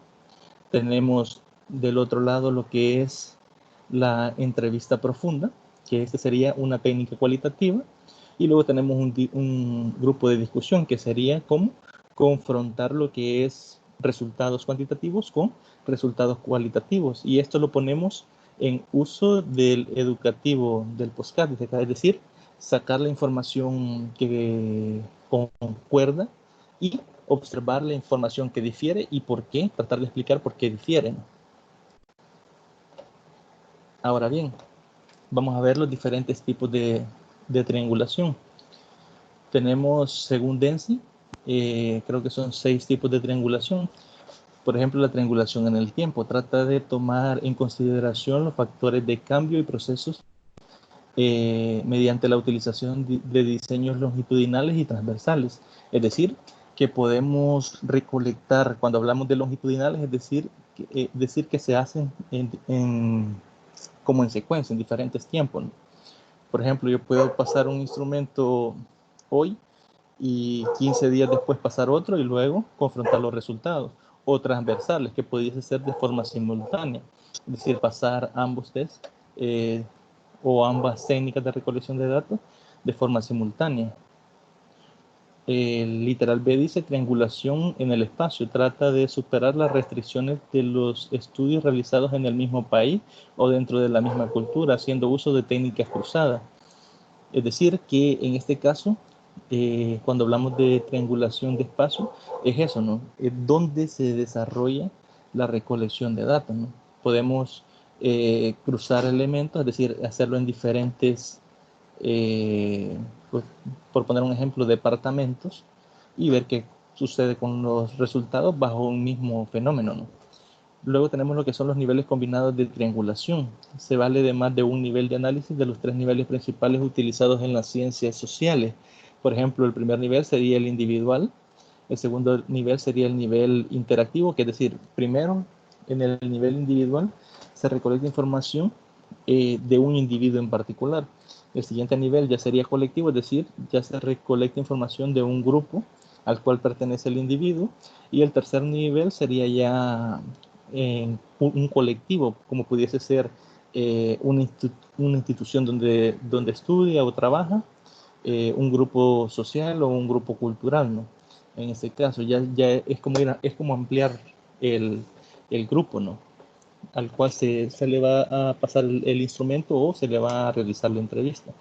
Tenemos del otro lado lo que es la entrevista profunda, que esta sería una técnica cualitativa. Y luego tenemos un grupo de discusión, que sería como confrontar lo que es resultados cuantitativos con resultados cualitativos. Y esto lo ponemos en uso del educativo del postcard, es decir, sacar la información que concuerda y observar la información que difiere y por qué, tratar de explicar por qué difieren. Ahora bien, vamos a ver los diferentes tipos de triangulación. Tenemos, según Denzin, creo que son 6 tipos de triangulación. Por ejemplo, la triangulación en el tiempo trata de tomar en consideración los factores de cambio y procesos mediante la utilización de diseños longitudinales y transversales. Es decir, que podemos recolectar, cuando hablamos de longitudinales, es decir que se hacen como en secuencia, en diferentes tiempos, ¿no? Por ejemplo, yo puedo pasar un instrumento hoy y 15 días después pasar otro y luego confrontar los resultados. O transversales, que pudiese ser de forma simultánea, es decir, pasar ambos tests o ambas técnicas de recolección de datos de forma simultánea. El literal B dice triangulación en el espacio, trata de superar las restricciones de los estudios realizados en el mismo país o dentro de la misma cultura, haciendo uso de técnicas cruzadas. Es decir, que en este caso, cuando hablamos de triangulación de espacio, es eso, ¿no? Es donde se desarrolla la recolección de datos, ¿no? Podemos cruzar elementos, es decir, hacerlo en diferentes, pues, por poner un ejemplo, departamentos y ver qué sucede con los resultados bajo un mismo fenómeno, ¿no? Luego tenemos lo que son los niveles combinados de triangulación. Se vale de más de un nivel de análisis de los 3 niveles principales utilizados en las ciencias sociales. Por ejemplo, el primer nivel sería el individual, el segundo nivel sería el nivel interactivo, que es decir, primero en el nivel individual se recolecta información de un individuo en particular. El siguiente nivel ya sería colectivo, es decir, ya se recolecta información de un grupo al cual pertenece el individuo. Y el tercer nivel sería ya un colectivo, como pudiese ser una institución donde estudia o trabaja, un grupo social o un grupo cultural, ¿no? En este caso ya es como ampliar el grupo, ¿no? Al cual se le va a pasar el instrumento o se le va a realizar la entrevista.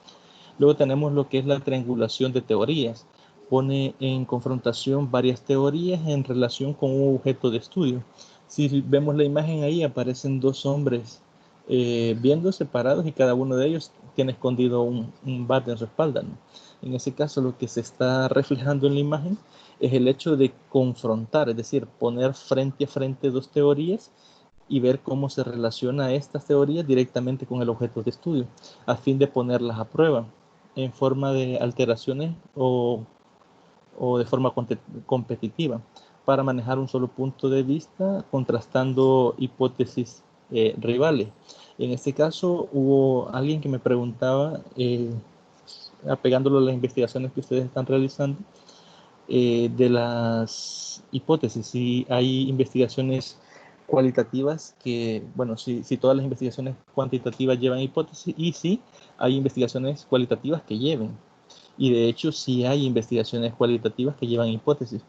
Luego tenemos lo que es la triangulación de teorías. Pone en confrontación varias teorías en relación con un objeto de estudio. Si vemos la imagen ahí, aparecen 2 hombres viendo separados y cada uno de ellos tiene escondido un bate en su espalda, ¿no? En ese caso, lo que se está reflejando en la imagen es el hecho de confrontar, es decir, poner frente a frente 2 teorías y ver cómo se relaciona estas teorías directamente con el objeto de estudio, a fin de ponerlas a prueba en forma de alteraciones o de forma competitiva, para manejar un solo punto de vista, contrastando hipótesis rivales. En este caso, hubo alguien que me preguntaba, apegándolo a las investigaciones que ustedes están realizando, de las hipótesis, si hay investigaciones cualitativas que, bueno, si todas las investigaciones cuantitativas llevan hipótesis, y sí hay investigaciones cualitativas que lleven. Y de hecho sí hay investigaciones cualitativas que llevan hipótesis.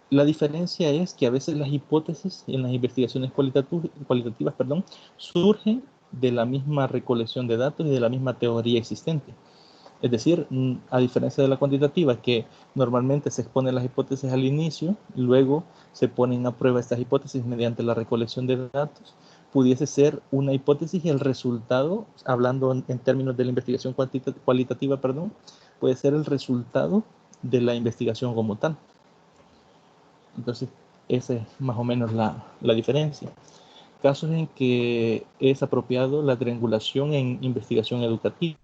La diferencia es que a veces las hipótesis en las investigaciones cualitativas, surgen de la misma recolección de datos y de la misma teoría existente. Es decir, a diferencia de la cuantitativa, que normalmente se exponen las hipótesis al inicio, luego se ponen a prueba estas hipótesis mediante la recolección de datos, pudiese ser una hipótesis y el resultado, hablando en términos de la investigación cualitativa, puede ser el resultado de la investigación como tal. Entonces, esa es más o menos la diferencia. Casos en que es apropiado la triangulación en investigación educativa.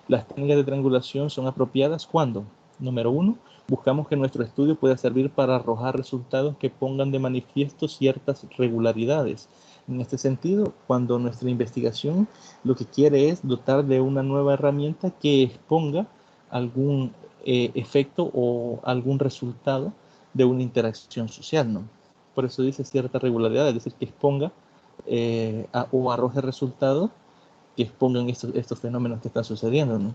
Las técnicas de triangulación son apropiadas cuando, número 1, buscamos que nuestro estudio pueda servir para arrojar resultados que pongan de manifiesto ciertas regularidades. En este sentido, cuando nuestra investigación lo que quiere es dotar de una nueva herramienta que exponga algún efecto o algún resultado de una interacción social, ¿no? Por eso dice cierta regularidad, es decir, que exponga o arroje resultados que expongan estos fenómenos que están sucediendo, ¿no?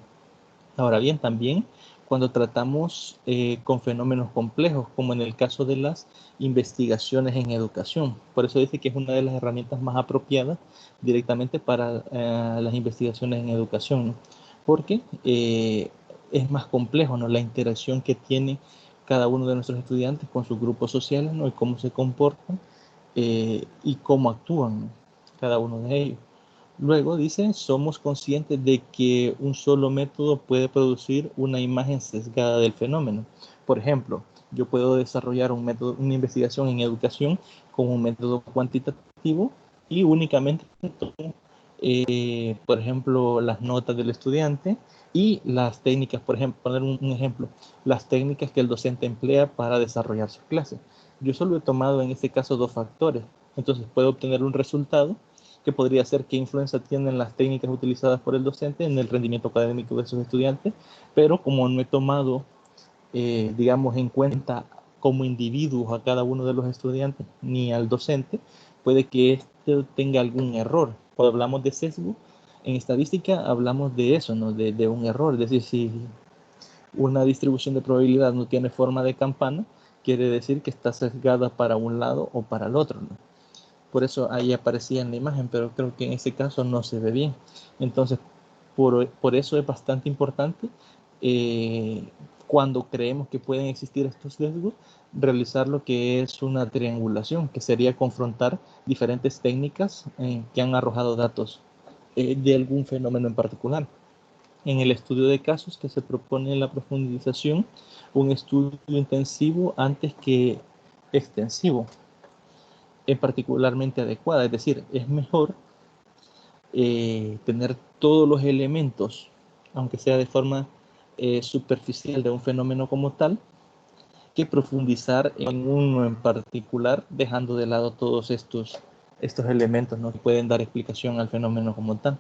Ahora bien, también cuando tratamos con fenómenos complejos, como en el caso de las investigaciones en educación. Por eso dice que es una de las herramientas más apropiadas directamente para las investigaciones en educación, ¿no? Porque es más complejo, ¿no? La interacción que tiene cada uno de nuestros estudiantes con sus grupos sociales, ¿no? Y cómo se comportan y cómo actúan, ¿no? Cada uno de ellos. Luego dice, somos conscientes de que un solo método puede producir una imagen sesgada del fenómeno. Por ejemplo, yo puedo desarrollar una investigación en educación con un método cuantitativo y únicamente tomo, por ejemplo, las notas del estudiante y las técnicas, por ejemplo, poner un ejemplo, las técnicas que el docente emplea para desarrollar su clase. Yo solo he tomado en este caso 2 factores, entonces puedo obtener un resultado que podría ser qué influencia tienen las técnicas utilizadas por el docente en el rendimiento académico de sus estudiantes, pero como no he tomado, digamos, en cuenta como individuos a cada uno de los estudiantes ni al docente, puede que este tenga algún error. Cuando hablamos de sesgo, en estadística hablamos de eso, ¿no? De un error, es decir, si una distribución de probabilidad no tiene forma de campana, quiere decir que está sesgada para un lado o para el otro, ¿no? Por eso ahí aparecía en la imagen, pero creo que en ese caso no se ve bien. Entonces, por eso es bastante importante cuando creemos que pueden existir estos sesgos, realizar lo que es una triangulación, que sería confrontar diferentes técnicas que han arrojado datos de algún fenómeno en particular. En el estudio de casos que se propone la profundización, un estudio intensivo antes que extensivo es particularmente adecuada, es decir, es mejor tener todos los elementos, aunque sea de forma superficial de un fenómeno como tal, que profundizar en uno en particular, dejando de lado todos estos elementos, ¿no? Que pueden dar explicación al fenómeno como tal.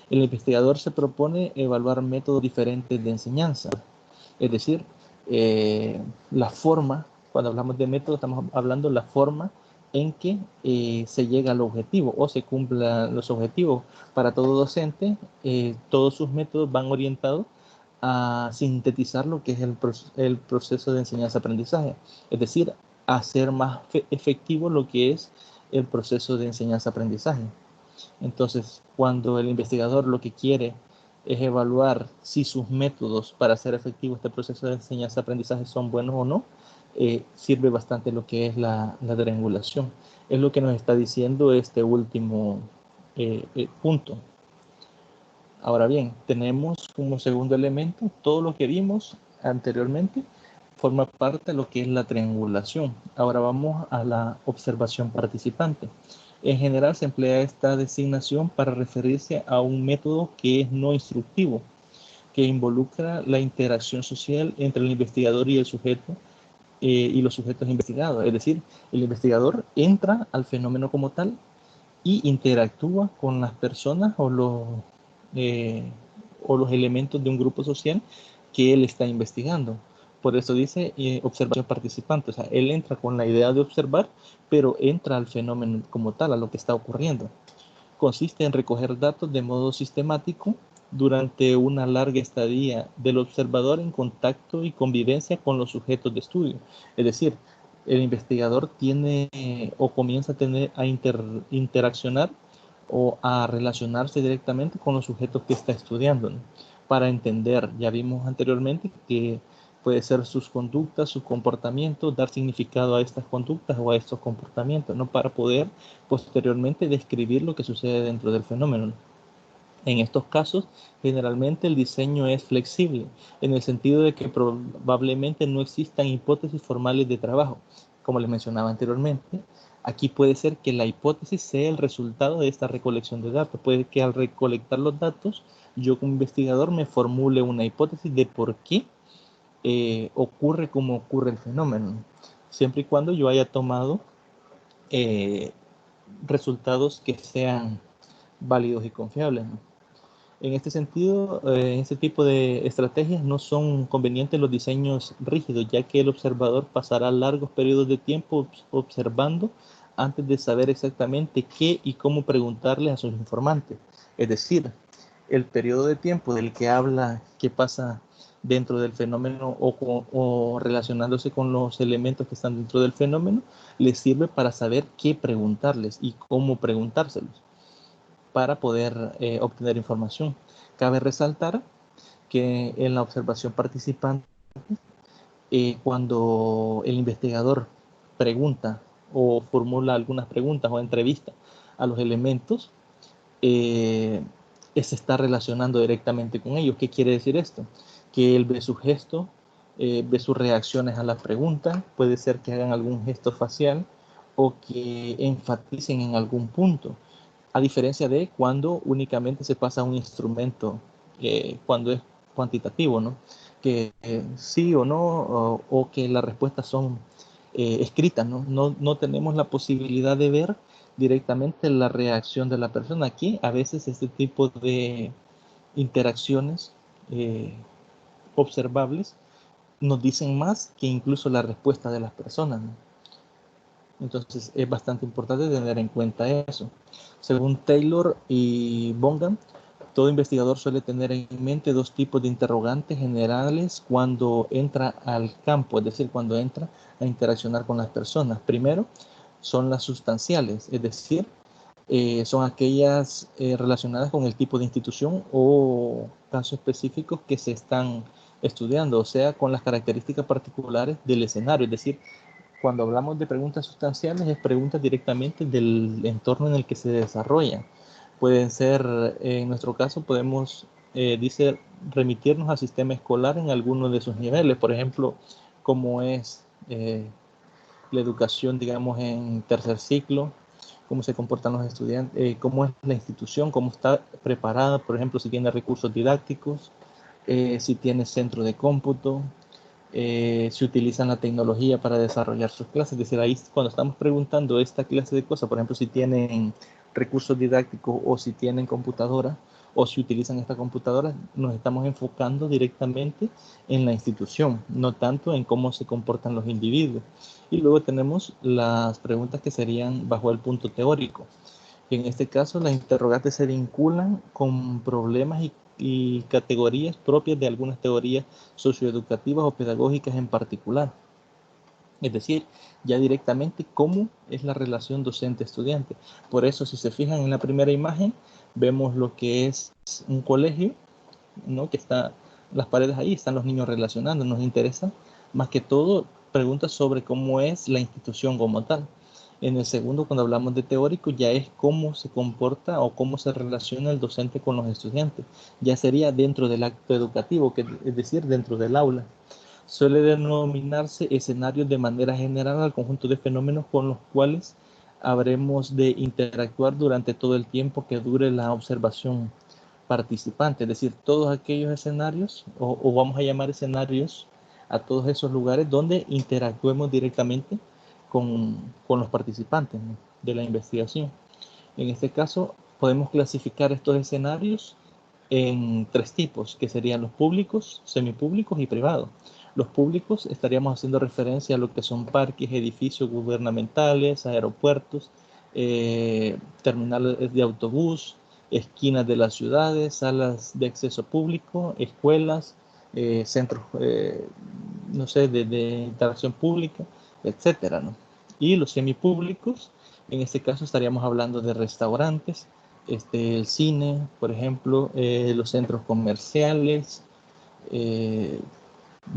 El investigador se propone evaluar métodos diferentes de enseñanza, es decir, la forma, cuando hablamos de método estamos hablando de la forma en que se llega al objetivo o se cumplan los objetivos. Para todo docente, todos sus métodos van orientados a sintetizar lo que es el proceso de enseñanza-aprendizaje, es decir, a hacer más efectivo lo que es el proceso de enseñanza-aprendizaje. Entonces, cuando el investigador lo que quiere es evaluar si sus métodos para hacer efectivo este proceso de enseñanza-aprendizaje son buenos o no, sirve bastante lo que es la triangulación. Es lo que nos está diciendo este último punto. Ahora bien, tenemos como segundo elemento todo lo que vimos anteriormente forma parte de lo que es la triangulación. Ahora vamos a la observación participante. En general se emplea esta designación para referirse a un método que es no instructivo, que involucra la interacción social entre el investigador y el sujeto y los sujetos investigados. Es decir, el investigador entra al fenómeno como tal y interactúa con las personas o los elementos de un grupo social que él está investigando. Por eso dice observación participante. O sea, él entra con la idea de observar, pero entra al fenómeno como tal, a lo que está ocurriendo. Consiste en recoger datos de modo sistemático durante una larga estadía del observador en contacto y convivencia con los sujetos de estudio. Es decir, el investigador tiene o comienza a interaccionar o a relacionarse directamente con los sujetos que está estudiando, ¿no? Para entender, ya vimos anteriormente que puede ser sus conductas, su comportamiento, dar significado a estas conductas o a estos comportamientos, ¿no? Para poder posteriormente describir lo que sucede dentro del fenómeno. En estos casos, generalmente el diseño es flexible, en el sentido de que probablemente no existan hipótesis formales de trabajo. Como les mencionaba anteriormente, aquí puede ser que la hipótesis sea el resultado de esta recolección de datos. Puede que al recolectar los datos, yo como investigador me formule una hipótesis de por qué ocurre como ocurre el fenómeno, siempre y cuando yo haya tomado resultados que sean válidos y confiables, ¿no? En este sentido, en este tipo de estrategias no son convenientes los diseños rígidos, ya que el observador pasará largos periodos de tiempo observando antes de saber exactamente qué y cómo preguntarle a sus informantes. Es decir, el periodo de tiempo del que habla, qué pasa dentro del fenómeno o relacionándose con los elementos que están dentro del fenómeno, les sirve para saber qué preguntarles y cómo preguntárselos, para poder obtener información. Cabe resaltar que en la observación participante, cuando el investigador pregunta o formula algunas preguntas o entrevista a los elementos, se está relacionando directamente con ellos. ¿Qué quiere decir esto? Que él ve su gesto, ve sus reacciones a la pregunta, puede ser que hagan algún gesto facial o que enfaticen en algún punto, a diferencia de cuando únicamente se pasa un instrumento, cuando es cuantitativo, ¿no? Que sí o no, o que las respuestas son escritas, ¿no? No tenemos la posibilidad de ver directamente la reacción de la persona. Aquí a veces este tipo de interacciones observables nos dicen más que incluso la respuesta de las personas, ¿no? Entonces es bastante importante tener en cuenta eso. Según Taylor y Bonham, todo investigador suele tener en mente dos tipos de interrogantes generales cuando entra al campo, es decir, cuando entra a interaccionar con las personas. Primero, son las sustanciales, es decir, son aquellas relacionadas con el tipo de institución o casos específicos que se están estudiando, o sea, con las características particulares del escenario. Es decir, cuando hablamos de preguntas sustanciales, es preguntas directamente del entorno en el que se desarrollan. Pueden ser, en nuestro caso, podemos, dice, remitirnos al sistema escolar en alguno de sus niveles. Por ejemplo, cómo es la educación, digamos, en tercer ciclo, cómo se comportan los estudiantes, cómo es la institución, cómo está preparada, por ejemplo, si tiene recursos didácticos, si tiene centro de cómputo, si utilizan la tecnología para desarrollar sus clases. Es decir, ahí cuando estamos preguntando esta clase de cosas, por ejemplo, si tienen recursos didácticos o si tienen computadora o si utilizan esta computadora, nos estamos enfocando directamente en la institución, no tanto en cómo se comportan los individuos. Y luego tenemos las preguntas que serían bajo el punto teórico. En este caso, las interrogantes se vinculan con problemas y categorías propias de algunas teorías socioeducativas o pedagógicas en particular. Es decir, ya directamente cómo es la relación docente-estudiante. Por eso, si se fijan en la primera imagen, vemos lo que es un colegio, ¿no? Que está las paredes ahí, están los niños relacionando. Nos interesa más que todo preguntas sobre cómo es la institución como tal. En el segundo, cuando hablamos de teórico, ya es cómo se comporta o cómo se relaciona el docente con los estudiantes. Ya sería dentro del acto educativo, es decir, dentro del aula. Suele denominarse escenarios de manera general al conjunto de fenómenos con los cuales habremos de interactuar durante todo el tiempo que dure la observación participante, es decir, todos aquellos escenarios, o vamos a llamar escenarios a todos esos lugares donde interactuemos directamente con los participantes, ¿no?, de la investigación. En este caso, podemos clasificar estos escenarios en tres tipos, que serían los públicos, semipúblicos y privados. Los públicos estaríamos haciendo referencia a lo que son parques, edificios gubernamentales, aeropuertos, terminales de autobús, esquinas de las ciudades, salas de acceso público, escuelas, centros, no sé, de interacción pública, etcétera, ¿no? Y los semipúblicos, en este caso estaríamos hablando de restaurantes, el cine, por ejemplo, los centros comerciales.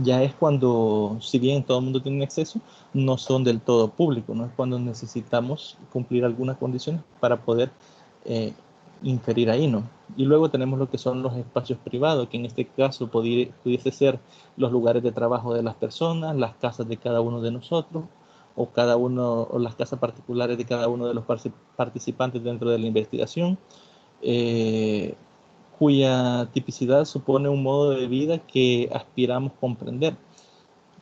Ya es cuando, si bien todo el mundo tiene acceso, no son del todo públicos, ¿no? Es cuando necesitamos cumplir algunas condiciones para poder inferir ahí, ¿no? Y luego tenemos lo que son los espacios privados, que en este caso pudiese ser los lugares de trabajo de las personas, las casas de cada uno de nosotros, o las casas particulares de cada uno de los participantes dentro de la investigación, cuya tipicidad supone un modo de vida que aspiramos comprender.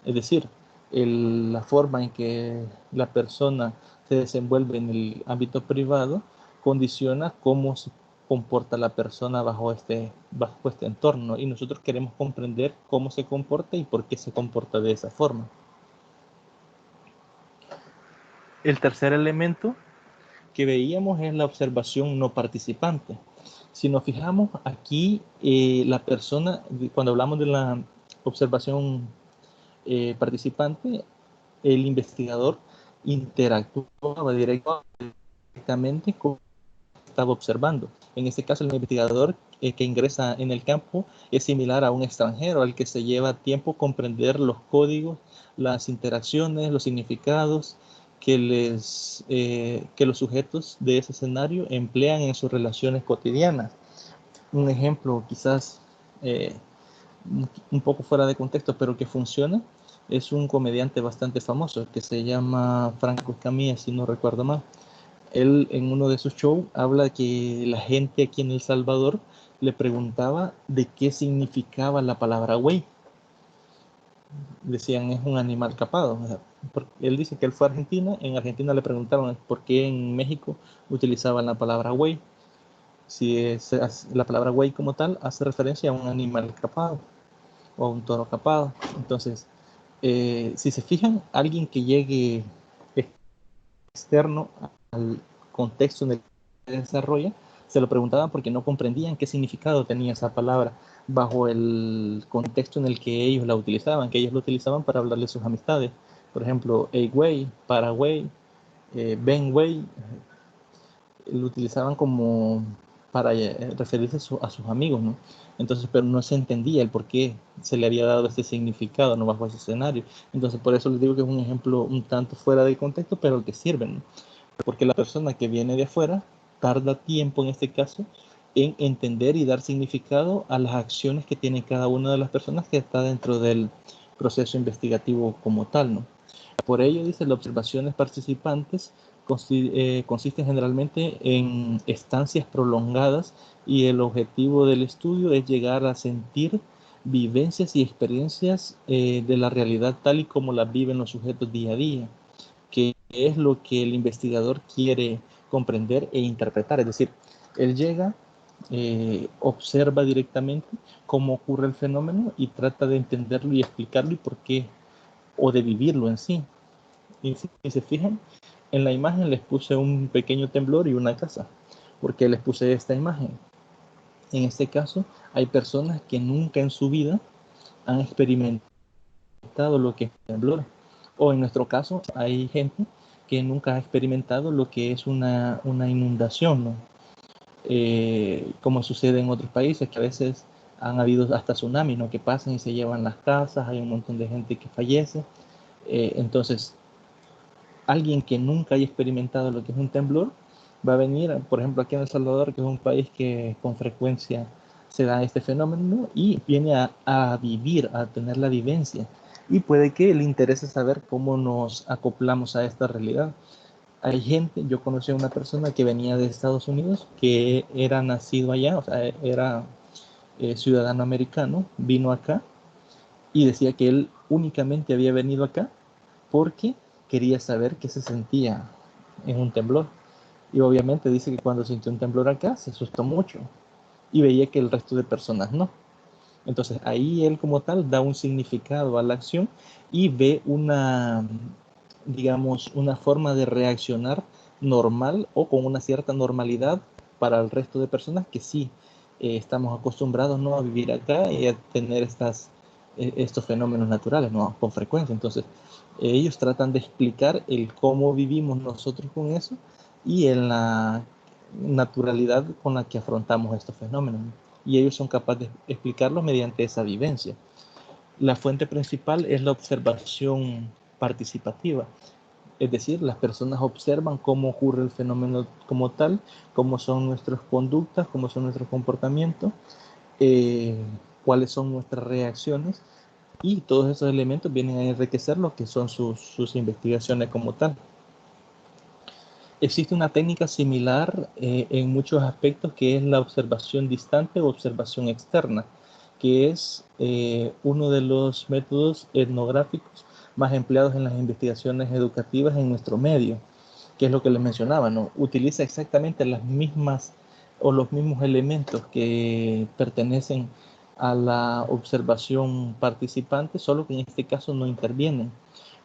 Es decir, la forma en que la persona se desenvuelve en el ámbito privado condiciona cómo se comporta la persona bajo este entorno, y nosotros queremos comprender cómo se comporta y por qué se comporta de esa forma. El tercer elemento que veíamos es la observación no participante. Si nos fijamos aquí, la persona, cuando hablamos de la observación participante, el investigador interactuaba directamente con lo que estaba observando. En este caso, el investigador que ingresa en el campo es similar a un extranjero, al que se lleva tiempo comprender los códigos, las interacciones, los significados que los sujetos de ese escenario emplean en sus relaciones cotidianas. Un ejemplo quizás un poco fuera de contexto, pero que funciona, es un comediante bastante famoso que se llama Franco Escamilla, si no recuerdo mal. Él en uno de sus shows habla que la gente aquí en El Salvador le preguntaba de qué significaba la palabra güey. Decían, es un animal capado. O sea, él dice que él fue a Argentina, en Argentina le preguntaron por qué en México utilizaban la palabra güey. Si la palabra güey como tal hace referencia a un animal capado o a un toro capado. Entonces, si se fijan, alguien que llegue externo al contexto en el que se desarrolla, se lo preguntaban porque no comprendían qué significado tenía esa palabra bajo el contexto en el que ellos la utilizaban, que ellos lo utilizaban para hablarle a sus amistades. Por ejemplo, hey güey, para güey, ven güey, lo utilizaban como para referirse a sus amigos, ¿no? Entonces, pero no se entendía el por qué se le había dado este significado, ¿no? Bajo ese escenario. Entonces, por eso les digo que es un ejemplo un tanto fuera de contexto, pero que sirve, ¿no? Porque la persona que viene de afuera tarda tiempo, en este caso, en entender y dar significado a las acciones que tiene cada una de las personas que está dentro del proceso investigativo como tal, ¿no? Por ello, dice, las observaciones participantes consisten generalmente en estancias prolongadas, y el objetivo del estudio es llegar a sentir vivencias y experiencias de la realidad tal y como las viven los sujetos día a día, que es lo que el investigador quiere comprender e interpretar. Es decir, él llega, observa directamente cómo ocurre el fenómeno y trata de entenderlo y explicarlo y por qué, o de vivirlo en sí. Y si se fijan, en la imagen les puse un pequeño temblor y una casa. ¿Por qué les puse esta imagen? En este caso, hay personas que nunca en su vida han experimentado lo que es un temblor. O en nuestro caso, hay gente que nunca ha experimentado lo que es una inundación, ¿no? Como sucede en otros países, que a veces han habido hasta tsunamis, ¿no? Que pasan y se llevan las casas, hay un montón de gente que fallece. Entonces, alguien que nunca haya experimentado lo que es un temblor va a venir, por ejemplo, aquí en El Salvador, que es un país que con frecuencia se da este fenómeno, y viene a vivir, a tener la vivencia, y puede que le interese saber cómo nos acoplamos a esta realidad. Hay gente, yo conocí a una persona que venía de Estados Unidos, que era nacido allá, o sea, era ciudadano americano, vino acá y decía que él únicamente había venido acá porque quería saber qué se sentía en un temblor. Y obviamente dice que cuando sintió un temblor acá se asustó mucho y veía que el resto de personas no. Entonces ahí él como tal da un significado a la acción y ve una, digamos, una forma de reaccionar normal o con una cierta normalidad para el resto de personas que sí estamos acostumbrados, ¿no?, a vivir acá y a tener estos fenómenos naturales, ¿no?, con frecuencia. Entonces ellos tratan de explicar el cómo vivimos nosotros con eso y en la naturalidad con la que afrontamos estos fenómenos, ¿no? Y ellos son capaces de explicarlo mediante esa vivencia. La fuente principal es la observación participativa, es decir, las personas observan cómo ocurre el fenómeno como tal, cómo son nuestras conductas, cómo son nuestros comportamientos, eh, cuáles son nuestras reacciones, y todos esos elementos vienen a enriquecer lo que son sus investigaciones como tal. Existe una técnica similar en muchos aspectos, que es la observación distante o observación externa, que es uno de los métodos etnográficos más empleados en las investigaciones educativas en nuestro medio, que es lo que les mencionaba, ¿no? Utiliza exactamente las mismas o los mismos elementos que pertenecen a la observación participante, solo que en este caso no intervienen.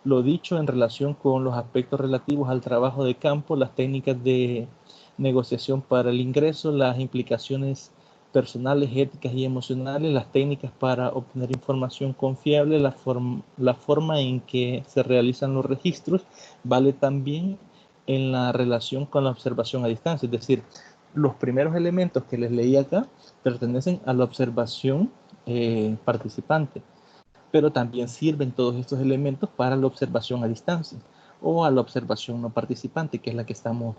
Lo dicho en relación con los aspectos relativos al trabajo de campo, las técnicas de negociación para el ingreso, las implicaciones personales, éticas y emocionales, las técnicas para obtener información confiable, la forma en que se realizan los registros, vale también en la relación con la observación a distancia. Es decir, los primeros elementos que les leí acá pertenecen a la observación participante, pero también sirven todos estos elementos para la observación a distancia o a la observación no participante, que es la que estamos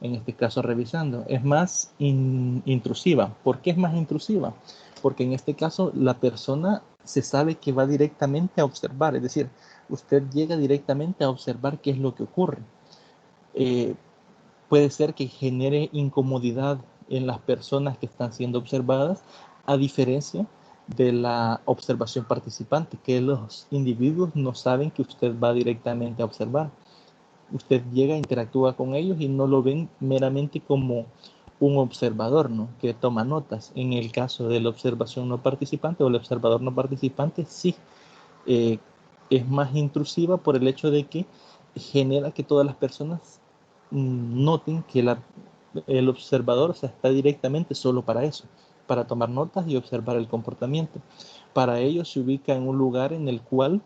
en este caso revisando. Es más intrusiva. ¿Por qué es más intrusiva? Porque en este caso la persona se sabe que va directamente a observar, es decir, usted llega directamente a observar qué es lo que ocurre. Puede ser que genere incomodidad en las personas que están siendo observadas, a diferencia de la observación participante, que los individuos no saben que usted va directamente a observar. Usted llega, interactúa con ellos y no lo ven meramente como un observador, ¿no?, que toma notas. En el caso de la observación no participante o el observador no participante, sí, es más intrusiva por el hecho de que genera que todas las personas noten que el observador, o sea, está directamente solo para eso, para tomar notas y observar el comportamiento. Para ello se ubica en un lugar en el cual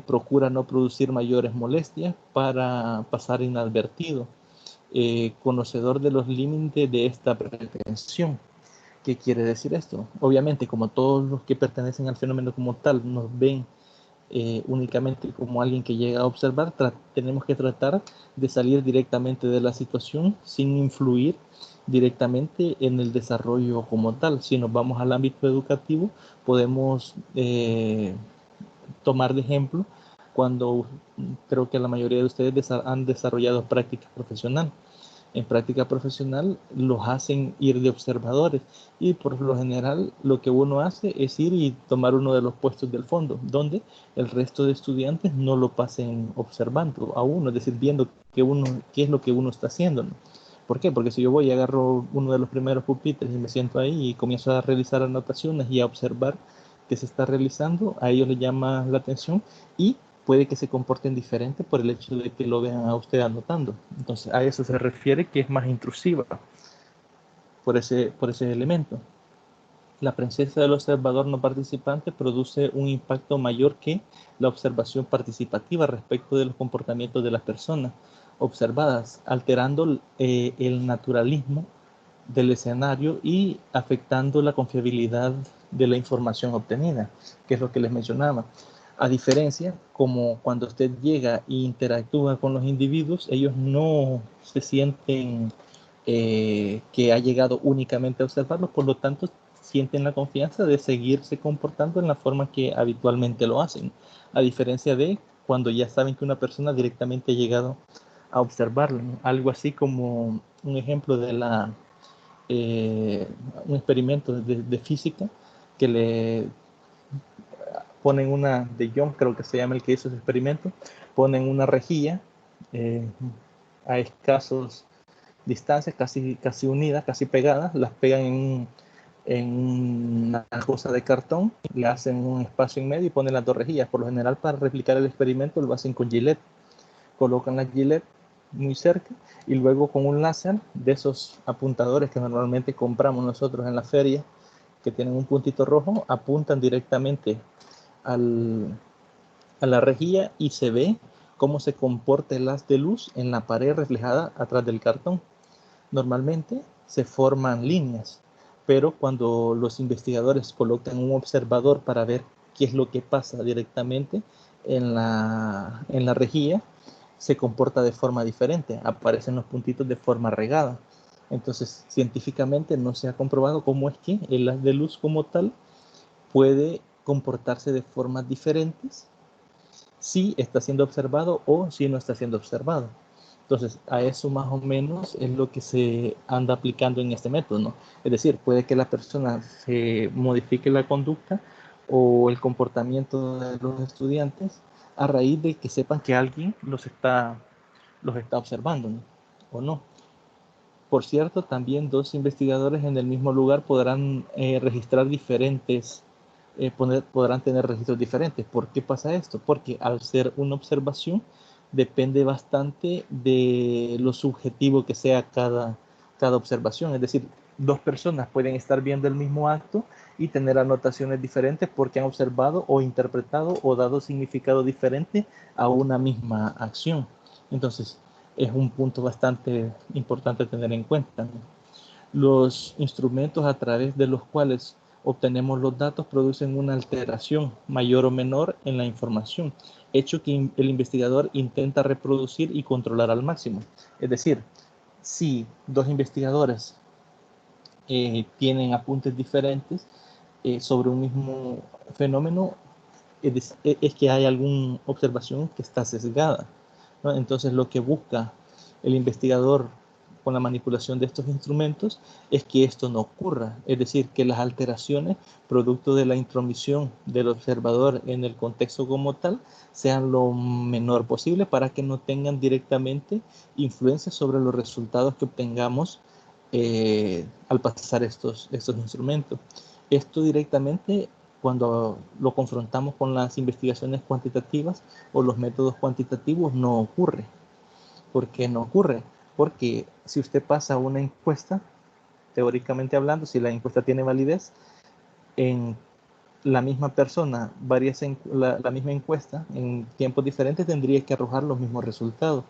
procura no producir mayores molestias para pasar inadvertido, conocedor de los límites de esta pretensión. ¿Qué quiere decir esto? Obviamente, como todos los que pertenecen al fenómeno como tal nos ven únicamente como alguien que llega a observar, tenemos que tratar de salir directamente de la situación sin influir directamente en el desarrollo como tal. Si nos vamos al ámbito educativo, podemos tomar de ejemplo cuando creo que la mayoría de ustedes han desarrollado práctica profesional. En práctica profesional los hacen ir de observadores y por lo general lo que uno hace es ir y tomar uno de los puestos del fondo, donde el resto de estudiantes no lo pasen observando a uno, es decir, viendo qué es lo que uno está haciendo, ¿no? ¿Por qué? Porque si yo voy y agarro uno de los primeros pupitres y me siento ahí y comienzo a realizar anotaciones y a observar qué se está realizando, a ellos les llama la atención y puede que se comporten diferente por el hecho de que lo vean a usted anotando. Entonces, a eso se refiere que es más intrusiva por ese elemento. La presencia del observador no participante produce un impacto mayor que la observación participativa respecto de los comportamientos de las personas observadas, alterando el naturalismo del escenario y afectando la confiabilidad de la información obtenida, que es lo que les mencionaba. A diferencia, como cuando usted llega e interactúa con los individuos, ellos no se sienten que ha llegado únicamente a observarlos, por lo tanto, sienten la confianza de seguirse comportando en la forma que habitualmente lo hacen, a diferencia de cuando ya saben que una persona directamente ha llegado a observarlo, ¿no? Algo así como un ejemplo de un experimento de física que le ponen de Young, creo que se llama el que hizo ese experimento, ponen una rejilla a escasos distancias, casi unidas, casi pegadas, las pegan en una cosa de cartón, le hacen un espacio en medio y ponen las 2 rejillas. Por lo general, para replicar el experimento lo hacen con Gillette. Colocan la Gillette muy cerca y luego con un láser de esos apuntadores que normalmente compramos nosotros en la feria, que tienen un puntito rojo, apuntan directamente a la rejilla y se ve cómo se comporta el haz de luz en la pared reflejada atrás del cartón. Normalmente se forman líneas, pero cuando los investigadores colocan un observador para ver qué es lo que pasa directamente en la rejilla, se comporta de forma diferente, aparecen los puntitos de forma regada. Entonces, científicamente no se ha comprobado cómo es que el haz de luz como tal puede comportarse de formas diferentes si está siendo observado o si no está siendo observado. Entonces, a eso más o menos es lo que se anda aplicando en este método, ¿no? Es decir, puede que la persona se modifique la conducta o el comportamiento de los estudiantes a raíz de que sepan que alguien los está observando, ¿no? O no. Por cierto, también 2 investigadores en el mismo lugar podrán registrar diferentes, podrán tener registros diferentes. ¿Por qué pasa esto? Porque al ser una observación depende bastante de lo subjetivo que sea cada observación. Es decir, 2 personas pueden estar viendo el mismo acto y tener anotaciones diferentes porque han observado o interpretado o dado significado diferente a una misma acción. Entonces, es un punto bastante importante tener en cuenta, ¿no? Los instrumentos a través de los cuales obtenemos los datos producen una alteración mayor o menor en la información, hecho que el investigador intenta reproducir y controlar al máximo. Es decir, si 2 investigadores tienen apuntes diferentes sobre un mismo fenómeno, es que hay alguna observación que está sesgada, ¿no? Entonces lo que busca el investigador con la manipulación de estos instrumentos es que esto no ocurra, es decir, que las alteraciones producto de la intromisión del observador en el contexto como tal sean lo menor posible para que no tengan directamente influencia sobre los resultados que obtengamos al pasar estos instrumentos. Esto directamente, cuando lo confrontamos con las investigaciones cuantitativas o los métodos cuantitativos, no ocurre. ¿Por qué no ocurre? Porque si usted pasa una encuesta, teóricamente hablando, si la encuesta tiene validez, en la misma persona, la misma encuesta, en tiempos diferentes tendría que arrojar los mismos resultados.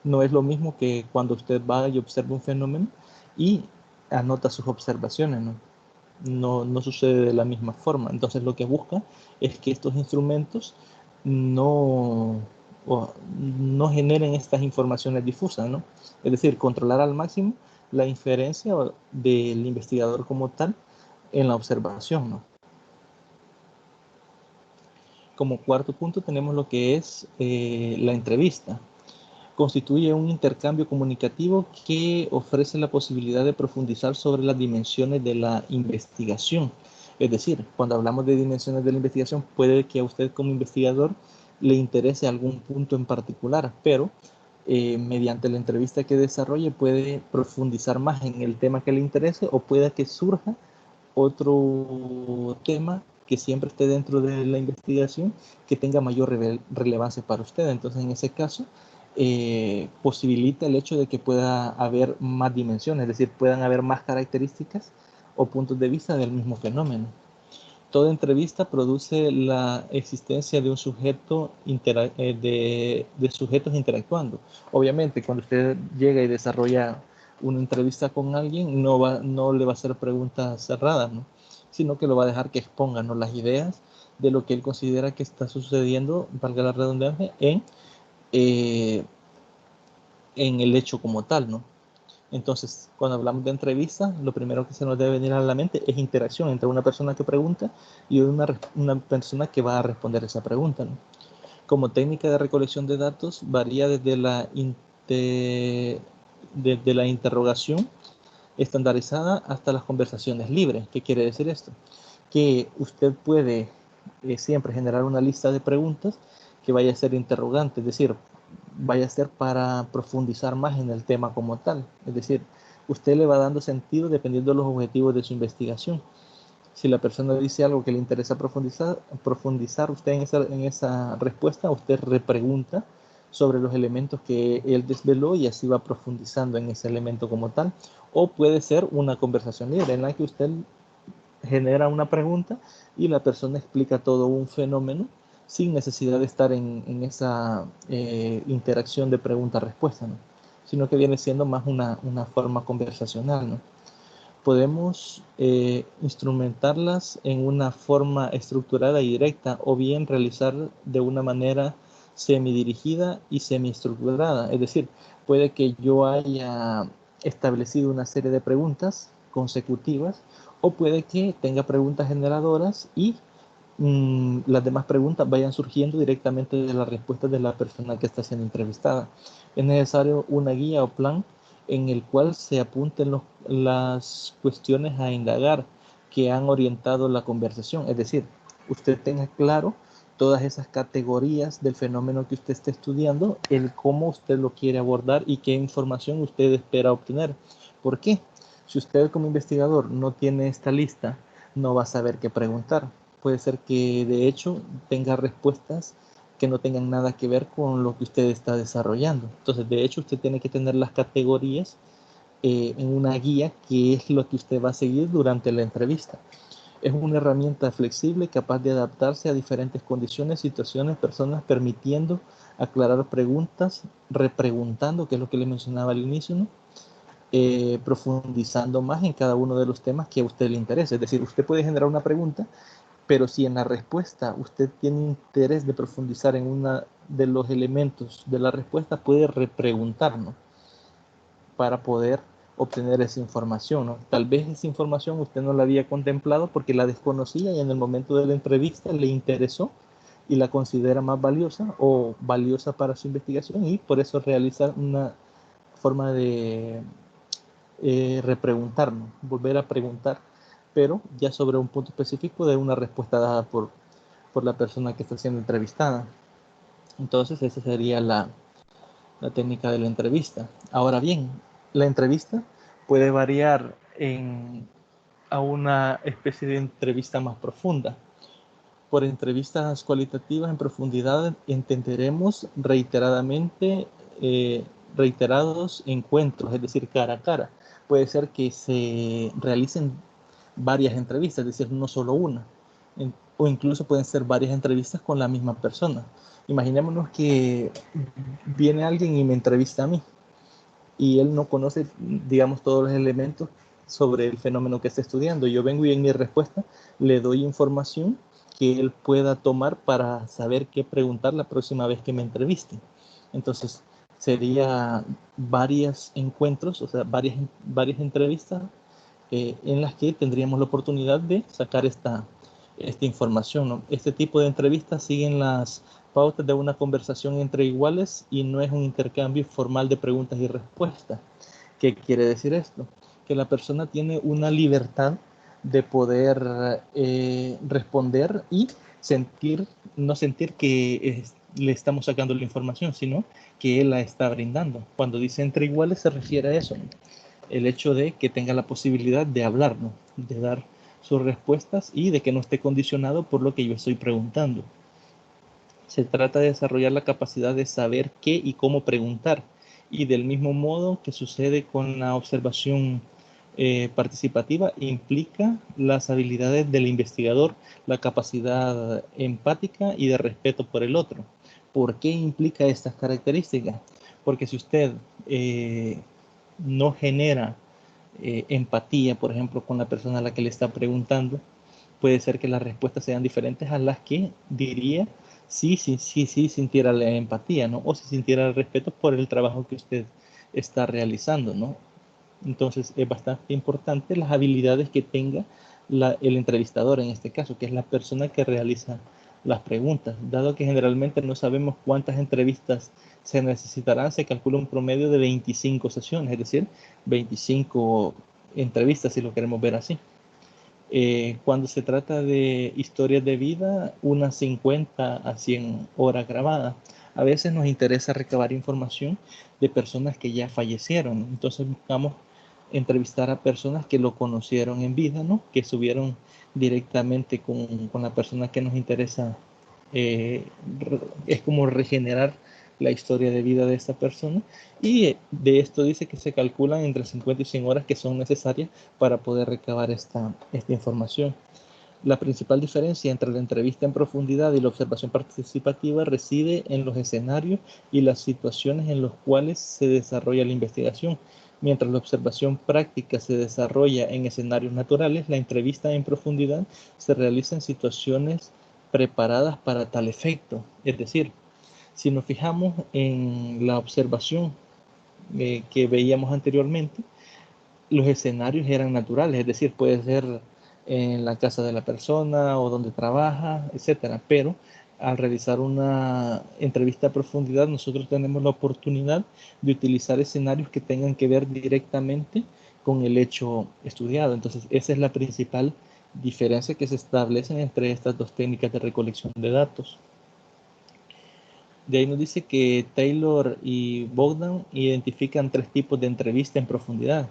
No es lo mismo que cuando usted va y observa un fenómeno y anota sus observaciones, ¿no? No sucede de la misma forma. Entonces lo que busca es que estos instrumentos no, no generen estas informaciones difusas, ¿no? Es decir, controlar al máximo la inferencia del investigador como tal en la observación, ¿no? Como cuarto punto tenemos lo que es la entrevista. Constituye un intercambio comunicativo que ofrece la posibilidad de profundizar sobre las dimensiones de la investigación. Es decir, cuando hablamos de dimensiones de la investigación, puede que a usted como investigador le interese algún punto en particular, pero mediante la entrevista que desarrolle puede profundizar más en el tema que le interese o pueda que surja otro tema que siempre esté dentro de la investigación que tenga mayor relevancia para usted. Entonces, en ese caso, posibilita el hecho de que pueda haber más dimensiones, es decir, puedan haber más características o puntos de vista del mismo fenómeno. Toda entrevista produce la existencia de un sujeto de sujetos interactuando. Obviamente, cuando usted llega y desarrolla una entrevista con alguien, no le va a hacer preguntas cerradas, ¿no? Sino que lo va a dejar que exponga, ¿no?, las ideas de lo que él considera que está sucediendo, valga la redundancia, en el hecho como tal, ¿no? Entonces, cuando hablamos de entrevista, lo primero que se nos debe venir a la mente es interacción entre una persona que pregunta y una persona que va a responder esa pregunta, ¿no? Como técnica de recolección de datos, varía desde la interrogación estandarizada hasta las conversaciones libres. ¿Qué quiere decir esto? Que usted puede siempre generar una lista de preguntas que vaya a ser interrogante, es decir, vaya a ser para profundizar más en el tema como tal. Es decir, usted le va dando sentido dependiendo de los objetivos de su investigación. Si la persona dice algo que le interesa profundizar usted en esa respuesta, usted repregunta sobre los elementos que él desveló y así va profundizando en ese elemento como tal. O puede ser una conversación libre en la que usted genera una pregunta y la persona explica todo un fenómeno sin necesidad de estar en esa interacción de pregunta-respuesta, ¿no? Sino que viene siendo más una forma conversacional, ¿no? Podemos instrumentarlas en una forma estructurada y directa o bien realizar de una manera semidirigida y semiestructurada. Es decir, puede que yo haya establecido una serie de preguntas consecutivas o puede que tenga preguntas generadoras y las demás preguntas vayan surgiendo directamente de las respuestas de la persona que está siendo entrevistada. Es necesario una guía o plan en el cual se apunten las cuestiones a indagar que han orientado la conversación. Es decir, usted tenga claro todas esas categorías del fenómeno que usted está estudiando, el cómo usted lo quiere abordar y qué información usted espera obtener. ¿Por qué? Si usted como investigador no tiene esta lista, no va a saber qué preguntar. Puede ser que de hecho tenga respuestas que no tengan nada que ver con lo que usted está desarrollando. Entonces, de hecho, usted tiene que tener las categorías en una guía que es lo que usted va a seguir durante la entrevista. Es una herramienta flexible capaz de adaptarse a diferentes condiciones, situaciones, personas, permitiendo aclarar preguntas, repreguntando, que es lo que le mencionaba al inicio, ¿no? Profundizando más en cada uno de los temas que a usted le interese. Es decir, usted puede generar una pregunta, pero si en la respuesta usted tiene interés de profundizar en uno de los elementos de la respuesta, puede repreguntarnos para poder obtener esa información, ¿no? Tal vez esa información usted no la había contemplado porque la desconocía y en el momento de la entrevista le interesó y la considera más valiosa o valiosa para su investigación y por eso realizar una forma de repreguntarnos, volver a preguntar, pero ya sobre un punto específico de una respuesta dada por la persona que está siendo entrevistada. Entonces, esa sería la técnica de la entrevista. Ahora bien, la entrevista puede variar a una especie de entrevista más profunda. Por entrevistas cualitativas en profundidad entenderemos reiterados encuentros, es decir, cara a cara. Puede ser que se realicen varias entrevistas, es decir, no solo una, o incluso pueden ser varias entrevistas con la misma persona. Imaginémonos que viene alguien y me entrevista a mí y él no conoce, digamos, todos los elementos sobre el fenómeno que está estudiando. Yo vengo y en mi respuesta le doy información que él pueda tomar para saber qué preguntar la próxima vez que me entreviste. Entonces, sería varios encuentros, o sea, varias entrevistas en las que tendríamos la oportunidad de sacar esta información, ¿no? Este tipo de entrevistas siguen las pautas de una conversación entre iguales y no es un intercambio formal de preguntas y respuestas. ¿Qué quiere decir esto? Que la persona tiene una libertad de poder responder y no sentir que le estamos sacando la información, sino que él la está brindando. Cuando dice entre iguales se refiere a eso, ¿no? El hecho de que tenga la posibilidad de hablar, ¿no? De dar sus respuestas y de que no esté condicionado por lo que yo estoy preguntando. Se trata de desarrollar la capacidad de saber qué y cómo preguntar. Y del mismo modo que sucede con la observación participativa, implica las habilidades del investigador, la capacidad empática y de respeto por el otro. ¿Por qué implica estas características? Porque si usted no genera empatía, por ejemplo, con la persona a la que le está preguntando, puede ser que las respuestas sean diferentes a las que diría si sintiera la empatía, ¿no? O si sintiera el respeto por el trabajo que usted está realizando, ¿no? Entonces es bastante importante las habilidades que tenga el entrevistador en este caso, que es la persona que realiza las preguntas. Dado que generalmente no sabemos cuántas entrevistas se necesitarán, se calcula un promedio de 25 sesiones, es decir, 25 entrevistas si lo queremos ver así. Cuando se trata de historias de vida, unas 50 a 100 horas grabadas. A veces nos interesa recabar información de personas que ya fallecieron, entonces buscamos entrevistar a personas que lo conocieron en vida, ¿no? Que estuvieron directamente con la persona que nos interesa. Es como regenerar la historia de vida de esta persona, y de esto dice que se calculan entre 50 y 100 horas que son necesarias para poder recabar esta información. La principal diferencia entre la entrevista en profundidad y la observación participativa reside en los escenarios y las situaciones en los cuales se desarrolla la investigación. Mientras la observación práctica se desarrolla en escenarios naturales, la entrevista en profundidad se realiza en situaciones preparadas para tal efecto. Es decir, si nos fijamos en la observación que veíamos anteriormente, los escenarios eran naturales, es decir, puede ser en la casa de la persona o donde trabaja, etcétera. Pero al realizar una entrevista a profundidad, nosotros tenemos la oportunidad de utilizar escenarios que tengan que ver directamente con el hecho estudiado. Entonces, esa es la principal diferencia que se establece entre estas dos técnicas de recolección de datos. De ahí nos dice que Taylor y Bogdan identifican 3 tipos de entrevista en profundidad.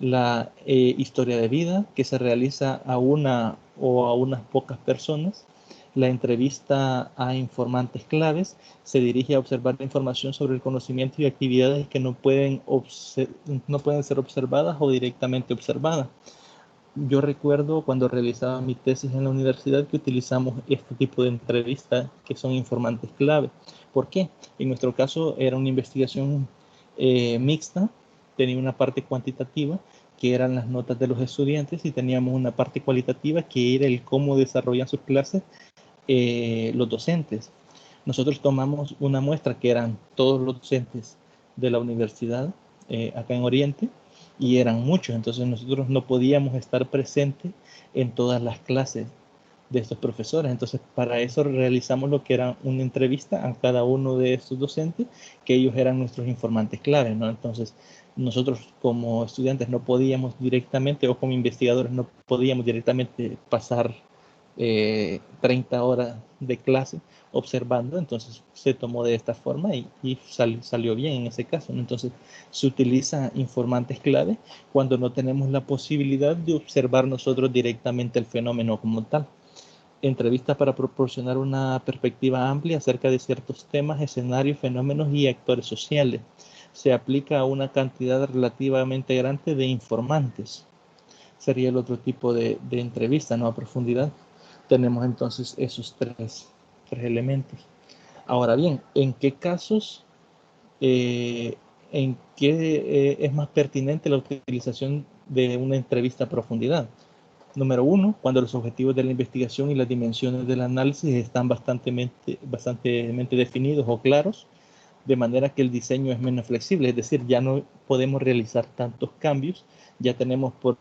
La historia de vida, que se realiza a una o a unas pocas personas. La entrevista a informantes claves se dirige a observar la información sobre el conocimiento y actividades que no pueden ser observadas o directamente observadas. Yo recuerdo cuando realizaba mi tesis en la universidad que utilizamos este tipo de entrevistas que son informantes clave. ¿Por qué? En nuestro caso era una investigación mixta, tenía una parte cuantitativa que eran las notas de los estudiantes y teníamos una parte cualitativa que era el cómo desarrollan sus clases los docentes. Nosotros tomamos una muestra que eran todos los docentes de la universidad acá en Oriente, y eran muchos, entonces nosotros no podíamos estar presentes en todas las clases de estos profesores. Entonces, para eso realizamos lo que era una entrevista a cada uno de estos docentes, que ellos eran nuestros informantes clave, ¿no? Entonces, nosotros como estudiantes no podíamos directamente, o como investigadores no podíamos directamente pasar 30 horas de clase observando. Entonces se tomó de esta forma y salió bien en ese caso, ¿no? Entonces se utiliza informantes clave cuando no tenemos la posibilidad de observar nosotros directamente el fenómeno como tal. Entrevistas para proporcionar una perspectiva amplia acerca de ciertos temas, escenarios, fenómenos y actores sociales. Se aplica a una cantidad relativamente grande de informantes. Sería el otro tipo de entrevista, ¿no? A profundidad. Tenemos entonces esos tres elementos. Ahora bien, ¿en qué casos, en qué es más pertinente la utilización de una entrevista a profundidad? Número 1, cuando los objetivos de la investigación y las dimensiones del análisis están bastante definidos o claros, de manera que el diseño es menos flexible, es decir, ya no podemos realizar tantos cambios, ya tenemos, por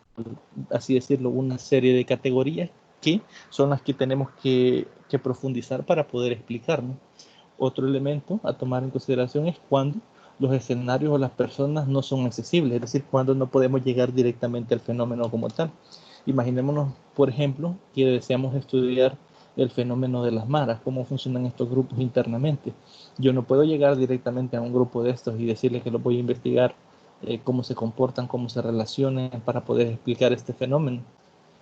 así decirlo, una serie de categorías que son las que tenemos que profundizar para poder explicarnos. Otro elemento a tomar en consideración es cuando los escenarios o las personas no son accesibles, es decir, cuando no podemos llegar directamente al fenómeno como tal. Imaginémonos, por ejemplo, que deseamos estudiar el fenómeno de las maras, cómo funcionan estos grupos internamente. Yo no puedo llegar directamente a un grupo de estos y decirles que los voy a investigar, cómo se comportan, cómo se relacionan para poder explicar este fenómeno.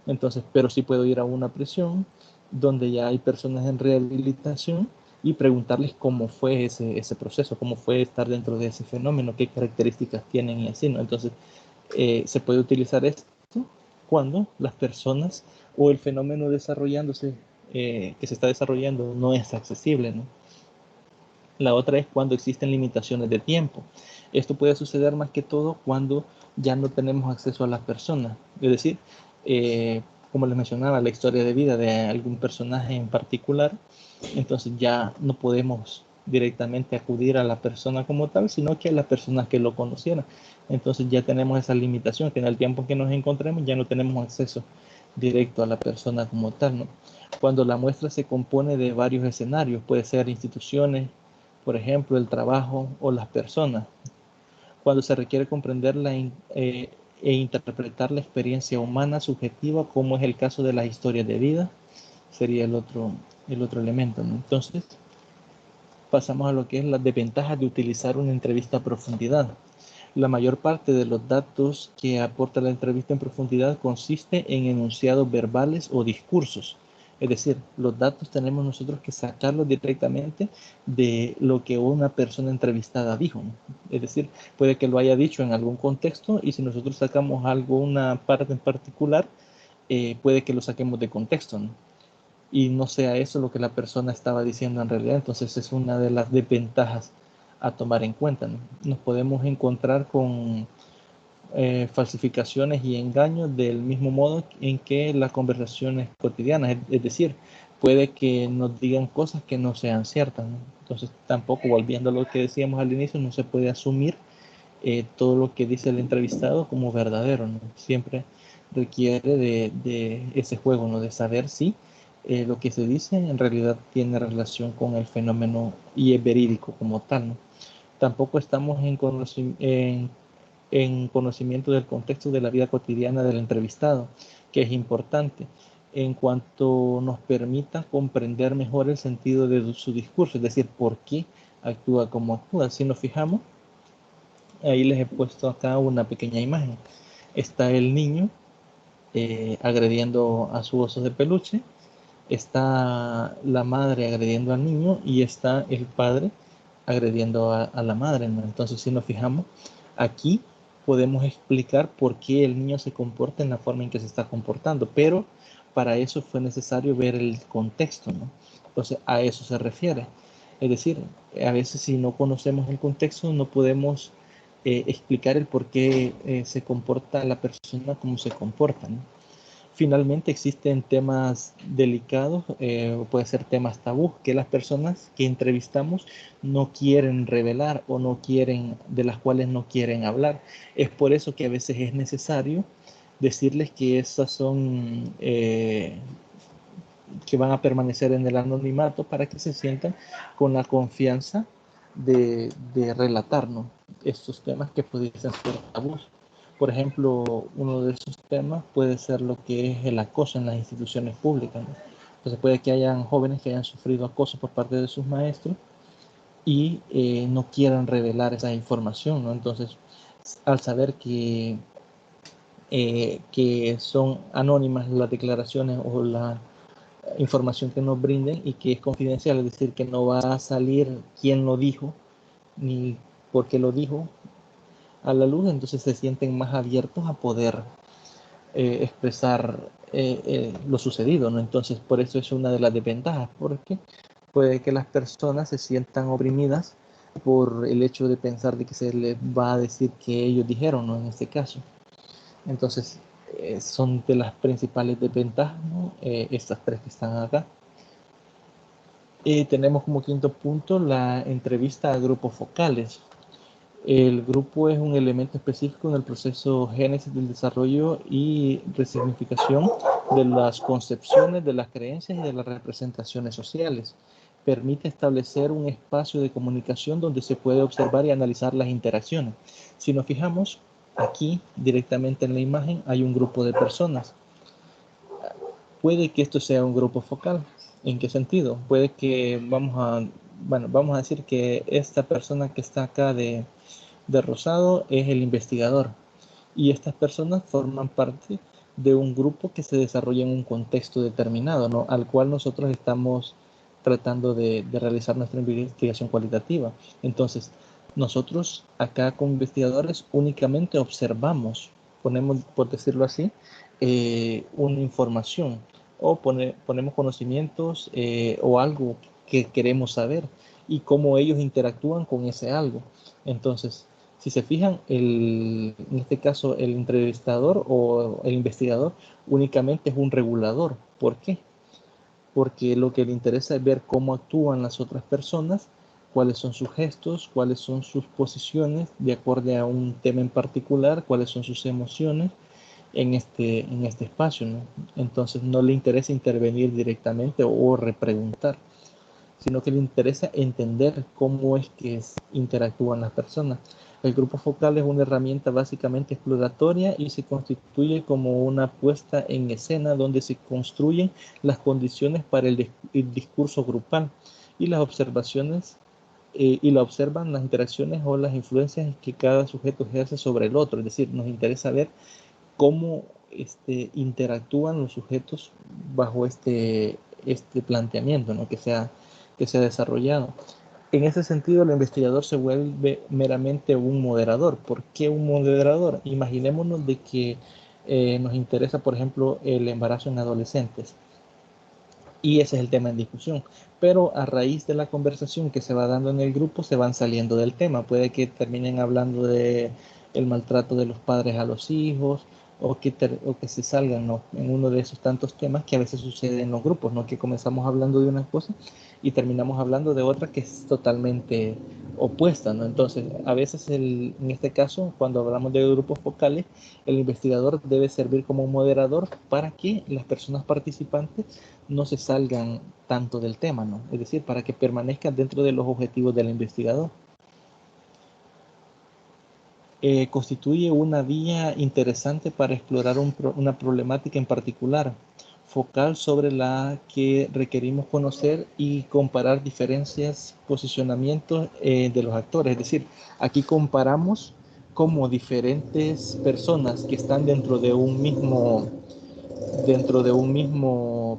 Entonces, pero sí puedo ir a una prisión donde ya hay personas en rehabilitación y preguntarles cómo fue ese proceso, cómo fue estar dentro de ese fenómeno, qué características tienen y así, ¿no? Entonces, se puede utilizar esto cuando las personas o el fenómeno desarrollándose, que se está desarrollando, no es accesible, ¿no? La otra es cuando existen limitaciones de tiempo. Esto puede suceder más que todo cuando ya no tenemos acceso a las personas. Es decir, como les mencionaba, la historia de vida de algún personaje en particular, entonces ya no podemos directamente acudir a la persona como tal, sino que a las personas que lo conocieran. Entonces ya tenemos esa limitación, que en el tiempo que nos encontremos ya no tenemos acceso directo a la persona como tal, ¿no? Cuando la muestra se compone de varios escenarios, puede ser instituciones, por ejemplo, el trabajo o las personas. Cuando se requiere comprender e interpretar la experiencia humana subjetiva, como es el caso de las historias de vida, sería el otro elemento, ¿no? Entonces, pasamos a lo que es las desventajas de utilizar una entrevista a profundidad. La mayor parte de los datos que aporta la entrevista en profundidad consiste en enunciados verbales o discursos. Es decir, los datos tenemos nosotros que sacarlos directamente de lo que una persona entrevistada dijo, ¿no? Es decir, puede que lo haya dicho en algún contexto y si nosotros sacamos alguna parte en particular, puede que lo saquemos de contexto, ¿no? Y no sea eso lo que la persona estaba diciendo en realidad. Entonces es una de las desventajas a tomar en cuenta, ¿no? Nos podemos encontrar con falsificaciones y engaños del mismo modo en que las conversaciones cotidianas, es decir, puede que nos digan cosas que no sean ciertas, ¿no? Entonces tampoco, volviendo a lo que decíamos al inicio, no se puede asumir todo lo que dice el entrevistado como verdadero, ¿no? Siempre requiere de ese juego, ¿no? De saber si lo que se dice en realidad tiene relación con el fenómeno y es verídico como tal, ¿no? Tampoco estamos en conocimiento del contexto de la vida cotidiana del entrevistado, que es importante en cuanto nos permita comprender mejor el sentido de su discurso, es decir, por qué actúa como actúa. Si nos fijamos, ahí les he puesto acá una pequeña imagen. Está el niño agrediendo a su oso de peluche, está la madre agrediendo al niño y está el padre agrediendo a la madre, ¿no? Entonces, si nos fijamos, aquí podemos explicar por qué el niño se comporta en la forma en que se está comportando, pero para eso fue necesario ver el contexto, ¿no? Entonces, a eso se refiere. Es decir, a veces si no conocemos el contexto, no podemos explicar el por qué se comporta la persona como se comporta, ¿no? Finalmente existen temas delicados, puede ser temas tabú, que las personas que entrevistamos no quieren revelar o no quieren, de las cuales no quieren hablar. Es por eso que a veces es necesario decirles que esas son, que van a permanecer en el anonimato para que se sientan con la confianza de relatarnos estos temas que pudiesen ser tabús. Por ejemplo, uno de esos temas puede ser lo que es el acoso en las instituciones públicas, ¿no? Entonces puede que hayan jóvenes que hayan sufrido acoso por parte de sus maestros y no quieran revelar esa información, ¿no? Entonces, al saber que son anónimas las declaraciones o la información que nos brinden y que es confidencial, es decir, que no va a salir quién lo dijo ni por qué lo dijo a la luz, entonces se sienten más abiertos a poder expresar lo sucedido, ¿no? Entonces, por eso es una de las desventajas, porque puede que las personas se sientan oprimidas por el hecho de pensar de que se les va a decir que ellos dijeron, ¿no? En este caso. Entonces, son de las principales desventajas, ¿no? Estas tres que están acá. Tenemos como quinto punto la entrevista a grupos focales. El grupo es un elemento específico en el proceso génesis del desarrollo y resignificación de las concepciones, de las creencias y de las representaciones sociales. Permite establecer un espacio de comunicación donde se puede observar y analizar las interacciones. Si nos fijamos, aquí directamente en la imagen hay un grupo de personas. Puede que esto sea un grupo focal. ¿En qué sentido? Puede que vamos a decir que esta persona que está acá de rosado es el investigador y estas personas forman parte de un grupo que se desarrolla en un contexto determinado, ¿no? Al cual nosotros estamos tratando de realizar nuestra investigación cualitativa. Entonces, nosotros acá como investigadores únicamente observamos, ponemos, por decirlo así, una información o ponemos conocimientos o algo que queremos saber y cómo ellos interactúan con ese algo. Entonces, si se fijan, en este caso el entrevistador o el investigador únicamente es un regulador. ¿Por qué? Porque lo que le interesa es ver cómo actúan las otras personas, cuáles son sus gestos, cuáles son sus posiciones de acuerdo a un tema en particular, cuáles son sus emociones en este espacio, ¿no? Entonces no le interesa intervenir directamente o repreguntar, sino que le interesa entender cómo es que interactúan las personas. El grupo focal es una herramienta básicamente exploratoria y se constituye como una puesta en escena donde se construyen las condiciones para el discurso grupal y las observaciones y la observan las interacciones o las influencias que cada sujeto ejerce sobre el otro. Es decir, nos interesa ver cómo interactúan los sujetos bajo este planteamiento, ¿no? que se ha desarrollado. En ese sentido, el investigador se vuelve meramente un moderador. ¿Por qué un moderador? Imaginémonos de que nos interesa, por ejemplo, el embarazo en adolescentes. Y ese es el tema en discusión. Pero a raíz de la conversación que se va dando en el grupo, se van saliendo del tema. Puede que terminen hablando de el maltrato de los padres a los hijos, o que se salgan, ¿no?, en uno de esos tantos temas que a veces sucede en los grupos, ¿no?, que comenzamos hablando de una cosa y terminamos hablando de otra que es totalmente opuesta, ¿no? Entonces, a veces en este caso, cuando hablamos de grupos focales, el investigador debe servir como un moderador para que las personas participantes no se salgan tanto del tema, ¿no? Es decir, para que permanezcan dentro de los objetivos del investigador. Constituye una vía interesante para explorar una problemática en particular, focal sobre la que requerimos conocer y comparar diferencias, posicionamientos de los actores. Es decir, aquí comparamos cómo diferentes personas que están dentro de un mismo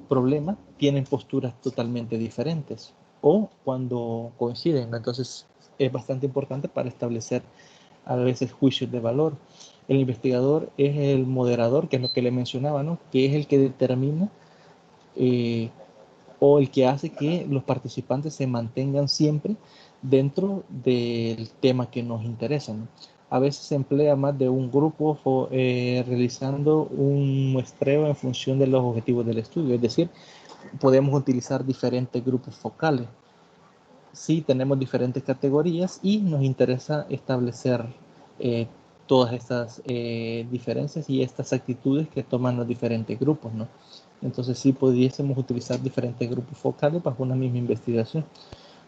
problema tienen posturas totalmente diferentes o cuando coinciden. Entonces es bastante importante para establecer a veces juicios de valor. El investigador es el moderador, que es lo que le mencionaba, ¿no?, que es el que determina o el que hace que los participantes se mantengan siempre dentro del tema que nos interesa, ¿no? A veces se emplea más de un grupo realizando un muestreo en función de los objetivos del estudio, es decir, podemos utilizar diferentes grupos focales. Sí, tenemos diferentes categorías y nos interesa establecer todas estas diferencias y estas actitudes que toman los diferentes grupos, ¿no? Entonces sí pudiésemos utilizar diferentes grupos focales bajo una misma investigación.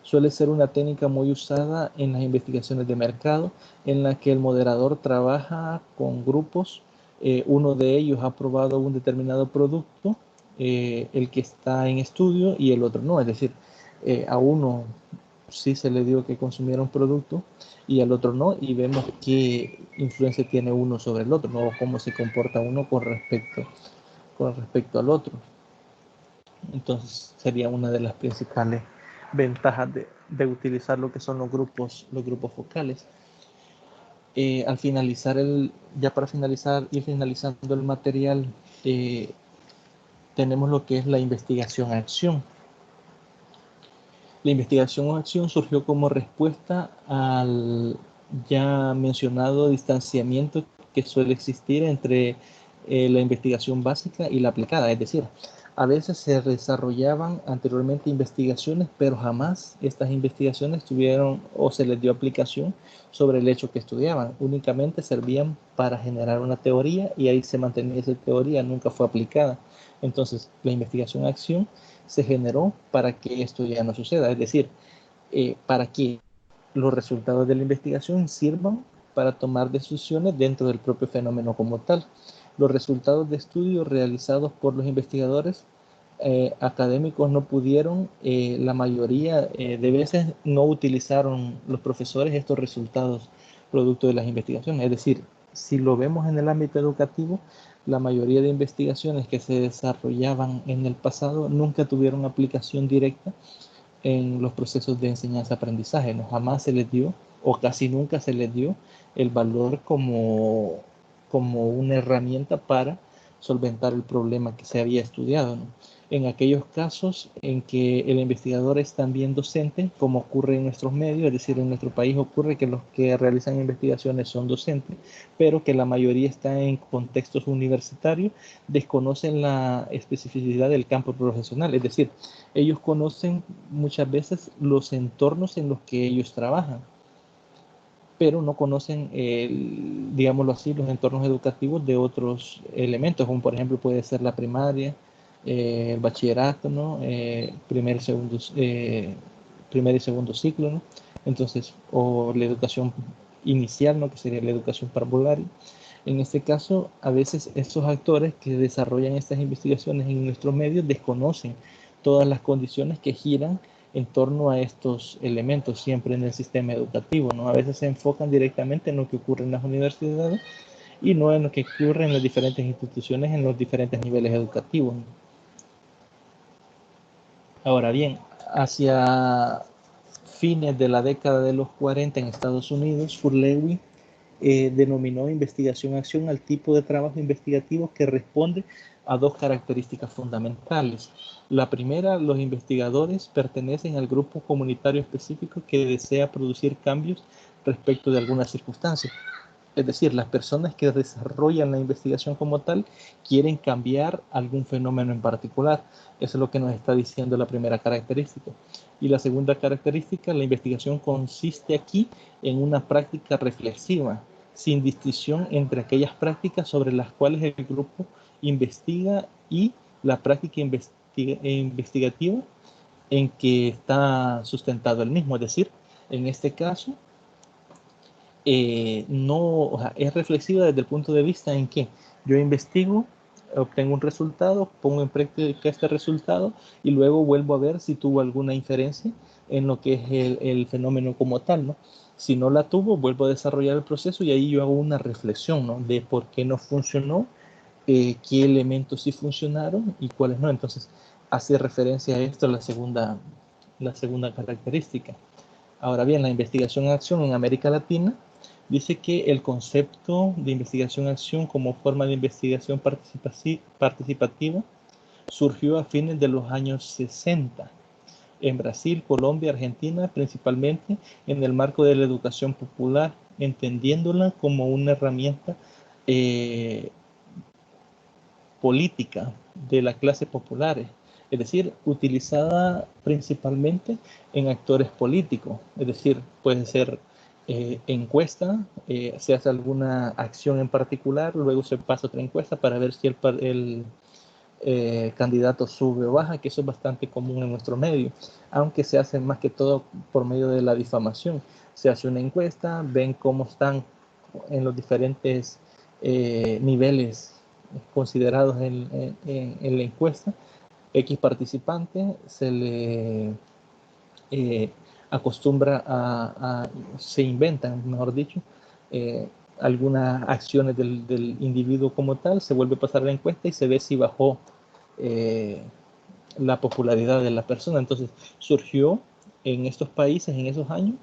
Suele ser una técnica muy usada en las investigaciones de mercado, en la que el moderador trabaja con grupos, uno de ellos ha probado un determinado producto, el que está en estudio, y el otro no. Es decir, a uno sí se le dio que consumiera un producto y al otro no, y vemos qué influencia tiene uno sobre el otro, ¿no?, cómo se comporta uno con respecto al otro. Entonces sería una de las principales ventajas de utilizar lo que son los grupos focales. Al finalizar ya para ir finalizando el material, tenemos lo que es la investigación-acción. La investigación-acción surgió como respuesta al ya mencionado distanciamiento que suele existir entre la investigación básica y la aplicada. Es decir, a veces se desarrollaban anteriormente investigaciones, pero jamás estas investigaciones tuvieron o se les dio aplicación sobre el hecho que estudiaban. Únicamente servían para generar una teoría y ahí se mantenía esa teoría, nunca fue aplicada. Entonces, la investigación-acción se generó para que esto ya no suceda, es decir, para que los resultados de la investigación sirvan para tomar decisiones dentro del propio fenómeno como tal. Los resultados de estudios realizados por los investigadores académicos no pudieron, la mayoría de veces no utilizaron los profesores estos resultados producto de las investigaciones. Es decir, si lo vemos en el ámbito educativo, la mayoría de investigaciones que se desarrollaban en el pasado nunca tuvieron aplicación directa en los procesos de enseñanza-aprendizaje, ¿no? Jamás se les dio, o casi nunca se les dio, el valor como una herramienta para solventar el problema que se había estudiado, ¿no? En aquellos casos en que el investigador es también docente, como ocurre en nuestros medios, es decir, en nuestro país ocurre que los que realizan investigaciones son docentes, pero que la mayoría está en contextos universitarios, desconocen la especificidad del campo profesional, es decir, ellos conocen muchas veces los entornos en los que ellos trabajan, pero no conocen, digámoslo así, los entornos educativos de otros elementos, como por ejemplo puede ser la primaria, el bachillerato, ¿no? Primer y segundo ciclo, ¿no? Entonces, o la educación inicial, ¿no?, que sería la educación parvularia. En este caso, a veces estos actores que desarrollan estas investigaciones en nuestros medios desconocen todas las condiciones que giran en torno a estos elementos siempre en el sistema educativo, ¿no? A veces se enfocan directamente en lo que ocurre en las universidades y no en lo que ocurre en las diferentes instituciones, en los diferentes niveles educativos, ¿no? Ahora bien, hacia fines de la década de los 40 en Estados Unidos, Furlewi denominó investigación-acción al tipo de trabajo investigativo que responde a dos características fundamentales. La primera, los investigadores pertenecen al grupo comunitario específico que desea producir cambios respecto de alguna circunstancia. Es decir, las personas que desarrollan la investigación como tal quieren cambiar algún fenómeno en particular. Eso es lo que nos está diciendo la primera característica. Y la segunda característica, la investigación consiste aquí en una práctica reflexiva, sin distinción entre aquellas prácticas sobre las cuales el grupo investiga y la práctica investigativa en que está sustentado el mismo. Es decir, en este caso, no, o sea, es reflexiva desde el punto de vista en que yo investigo, obtengo un resultado, pongo en práctica este resultado y luego vuelvo a ver si tuvo alguna inferencia en lo que es el fenómeno como tal, ¿no? Si no la tuvo, vuelvo a desarrollar el proceso y ahí yo hago una reflexión, ¿no? De por qué no funcionó, qué elementos sí funcionaron y cuáles no. Entonces, hace referencia a esto la segunda característica. Ahora bien, la investigación-acción en América Latina dice que el concepto de investigación-acción como forma de investigación participativa surgió a fines de los años 60 en Brasil, Colombia, Argentina, principalmente en el marco de la educación popular, entendiéndola como una herramienta política de la clase popular, es decir, utilizada principalmente en actores políticos, es decir, puede ser encuesta, se hace alguna acción en particular, luego se pasa otra encuesta para ver si el candidato sube o baja, que eso es bastante común en nuestro medio, aunque se hace más que todo por medio de la difamación. Se hace una encuesta, ven cómo están en los diferentes niveles considerados en la encuesta. X participante se le acostumbra se inventan, mejor dicho, algunas acciones del individuo como tal, se vuelve a pasar la encuesta y se ve si bajó la popularidad de la persona. Entonces surgió en estos países, en esos años,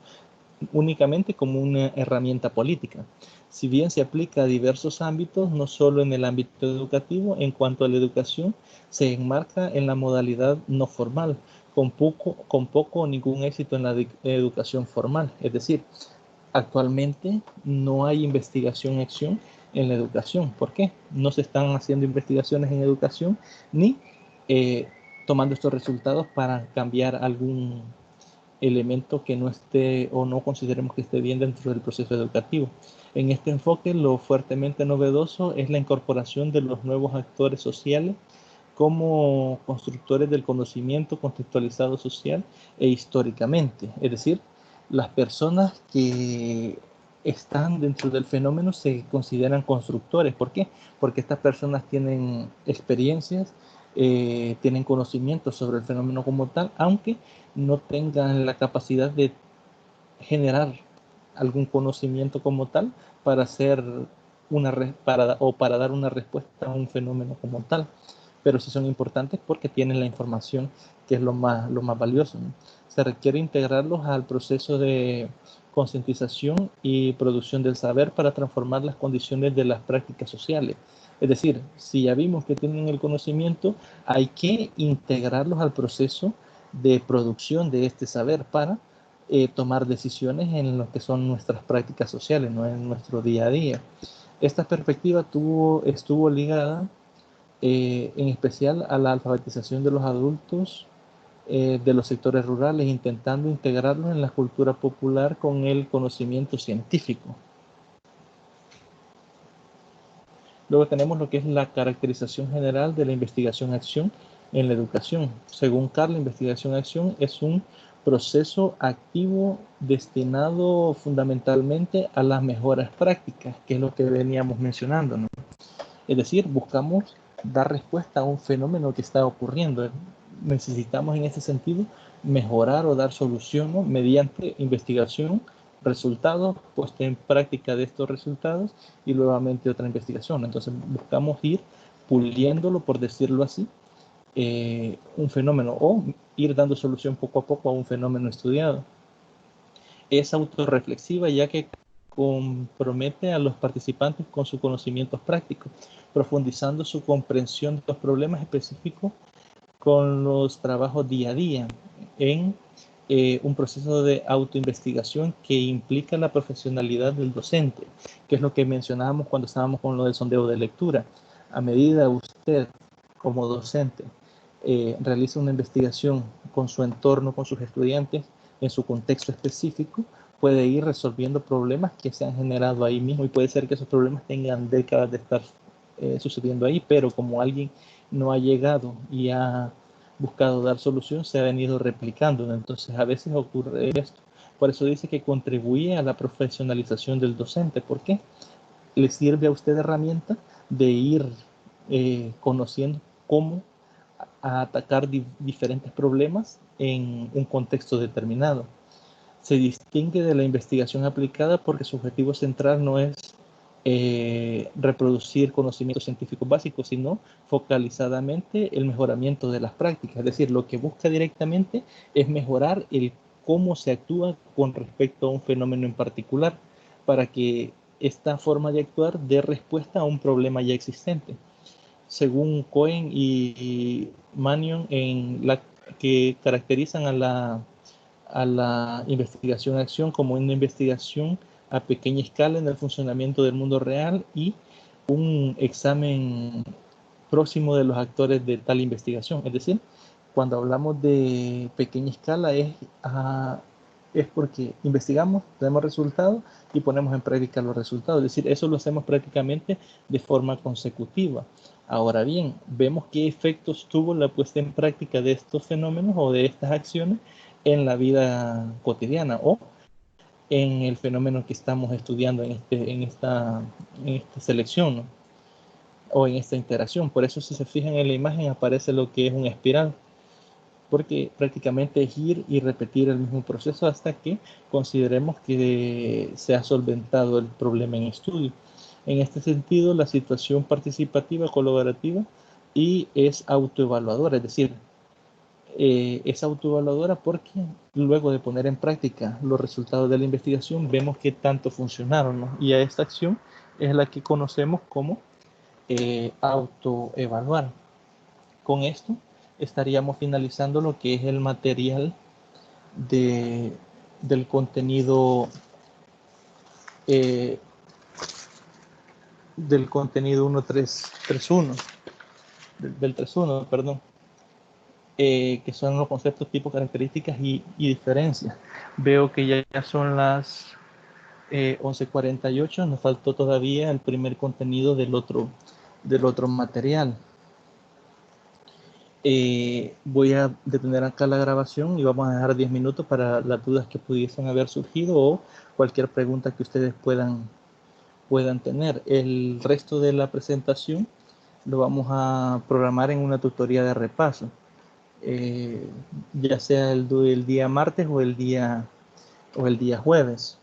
únicamente como una herramienta política. Si bien se aplica a diversos ámbitos, no solo en el ámbito educativo, en cuanto a la educación, se enmarca en la modalidad no formal, con poco o ningún éxito en la educación formal. Es decir, actualmente no hay investigación-acción en la educación. ¿Por qué? No se están haciendo investigaciones en educación ni tomando estos resultados para cambiar algún elemento que no esté o no consideremos que esté bien dentro del proceso educativo. En este enfoque, lo fuertemente novedoso es la incorporación de los nuevos actores sociales como constructores del conocimiento contextualizado social e históricamente. Es decir, las personas que están dentro del fenómeno se consideran constructores. ¿Por qué? Porque estas personas tienen experiencias, tienen conocimientos sobre el fenómeno como tal, aunque no tengan la capacidad de generar algún conocimiento como tal para hacer para dar una respuesta a un fenómeno como tal, pero sí son importantes porque tienen la información, que es lo más valioso, ¿no? Se requiere integrarlos al proceso de concientización y producción del saber para transformar las condiciones de las prácticas sociales. Es decir, si ya vimos que tienen el conocimiento, hay que integrarlos al proceso de producción de este saber para tomar decisiones en lo que son nuestras prácticas sociales, ¿no? En nuestro día a día. Esta perspectiva estuvo ligada en especial a la alfabetización de los adultos de los sectores rurales, intentando integrarlos en la cultura popular con el conocimiento científico. Luego tenemos lo que es la caracterización general de la investigación-acción en la educación. Según Carr, la investigación-acción es un proceso activo destinado fundamentalmente a las mejoras prácticas, que es lo que veníamos mencionando, ¿no? Es decir, buscamos dar respuesta a un fenómeno que está ocurriendo. necesitamos en ese sentido mejorar o dar solución, ¿no? Mediante investigación, resultados, puesta en práctica de estos resultados y nuevamente otra investigación. Entonces buscamos ir puliéndolo, por decirlo así, un fenómeno, o ir dando solución poco a poco a un fenómeno estudiado. Es autorreflexiva, ya que compromete a los participantes con sus conocimientos prácticos, profundizando su comprensión de los problemas específicos con los trabajos día a día en un proceso de autoinvestigación que implica la profesionalidad del docente, que es lo que mencionábamos cuando estábamos con lo del sondeo de lectura. A medida usted, como docente, realiza una investigación con su entorno, con sus estudiantes, en su contexto específico, puede ir resolviendo problemas que se han generado ahí mismo, y puede ser que esos problemas tengan décadas de estar sucediendo ahí, pero como alguien no ha llegado y ha buscado dar solución, se ha venido replicando. Entonces a veces ocurre esto. Por eso dice que contribuye a la profesionalización del docente. ¿Por qué? Le sirve a usted de herramienta de ir conociendo cómo atacar diferentes problemas en un contexto determinado. Se distingue de la investigación aplicada porque su objetivo central no es reproducir conocimientos científicos básicos, sino focalizadamente el mejoramiento de las prácticas. Es decir, lo que busca directamente es mejorar el cómo se actúa con respecto a un fenómeno en particular, para que esta forma de actuar dé respuesta a un problema ya existente. Según Cohen y Mannion, que caracterizan a la investigación-acción como una investigación a pequeña escala en el funcionamiento del mundo real y un examen próximo de los actores de tal investigación. Es decir, cuando hablamos de pequeña escala es porque investigamos, tenemos resultados y ponemos en práctica los resultados. Es decir, eso lo hacemos prácticamente de forma consecutiva. Ahora bien, vemos qué efectos tuvo la puesta en práctica de estos fenómenos o de estas acciones en la vida cotidiana o en el fenómeno que estamos estudiando en esta selección, ¿no? O en esta interacción. Por eso, si se fijan en la imagen, aparece lo que es una espiral, porque prácticamente es ir y repetir el mismo proceso hasta que consideremos que se ha solventado el problema en estudio. En este sentido, la situación participativa, colaborativa, y es autoevaluadora, es decir, es autoevaluadora porque luego de poner en práctica los resultados de la investigación vemos qué tanto funcionaron, ¿no? Y a esta acción es la que conocemos como autoevaluar. Con esto estaríamos finalizando lo que es el material del contenido 1.3.1, del 3.1, perdón. Que son los conceptos, tipos, características y diferencias. Veo que ya son las 11:48, nos faltó todavía el primer contenido del otro material. Voy a detener acá la grabación y vamos a dejar 10 minutos para las dudas que pudiesen haber surgido o cualquier pregunta que ustedes puedan tener. El resto de la presentación lo vamos a programar en una tutoría de repaso. Ya sea el día martes o el día jueves.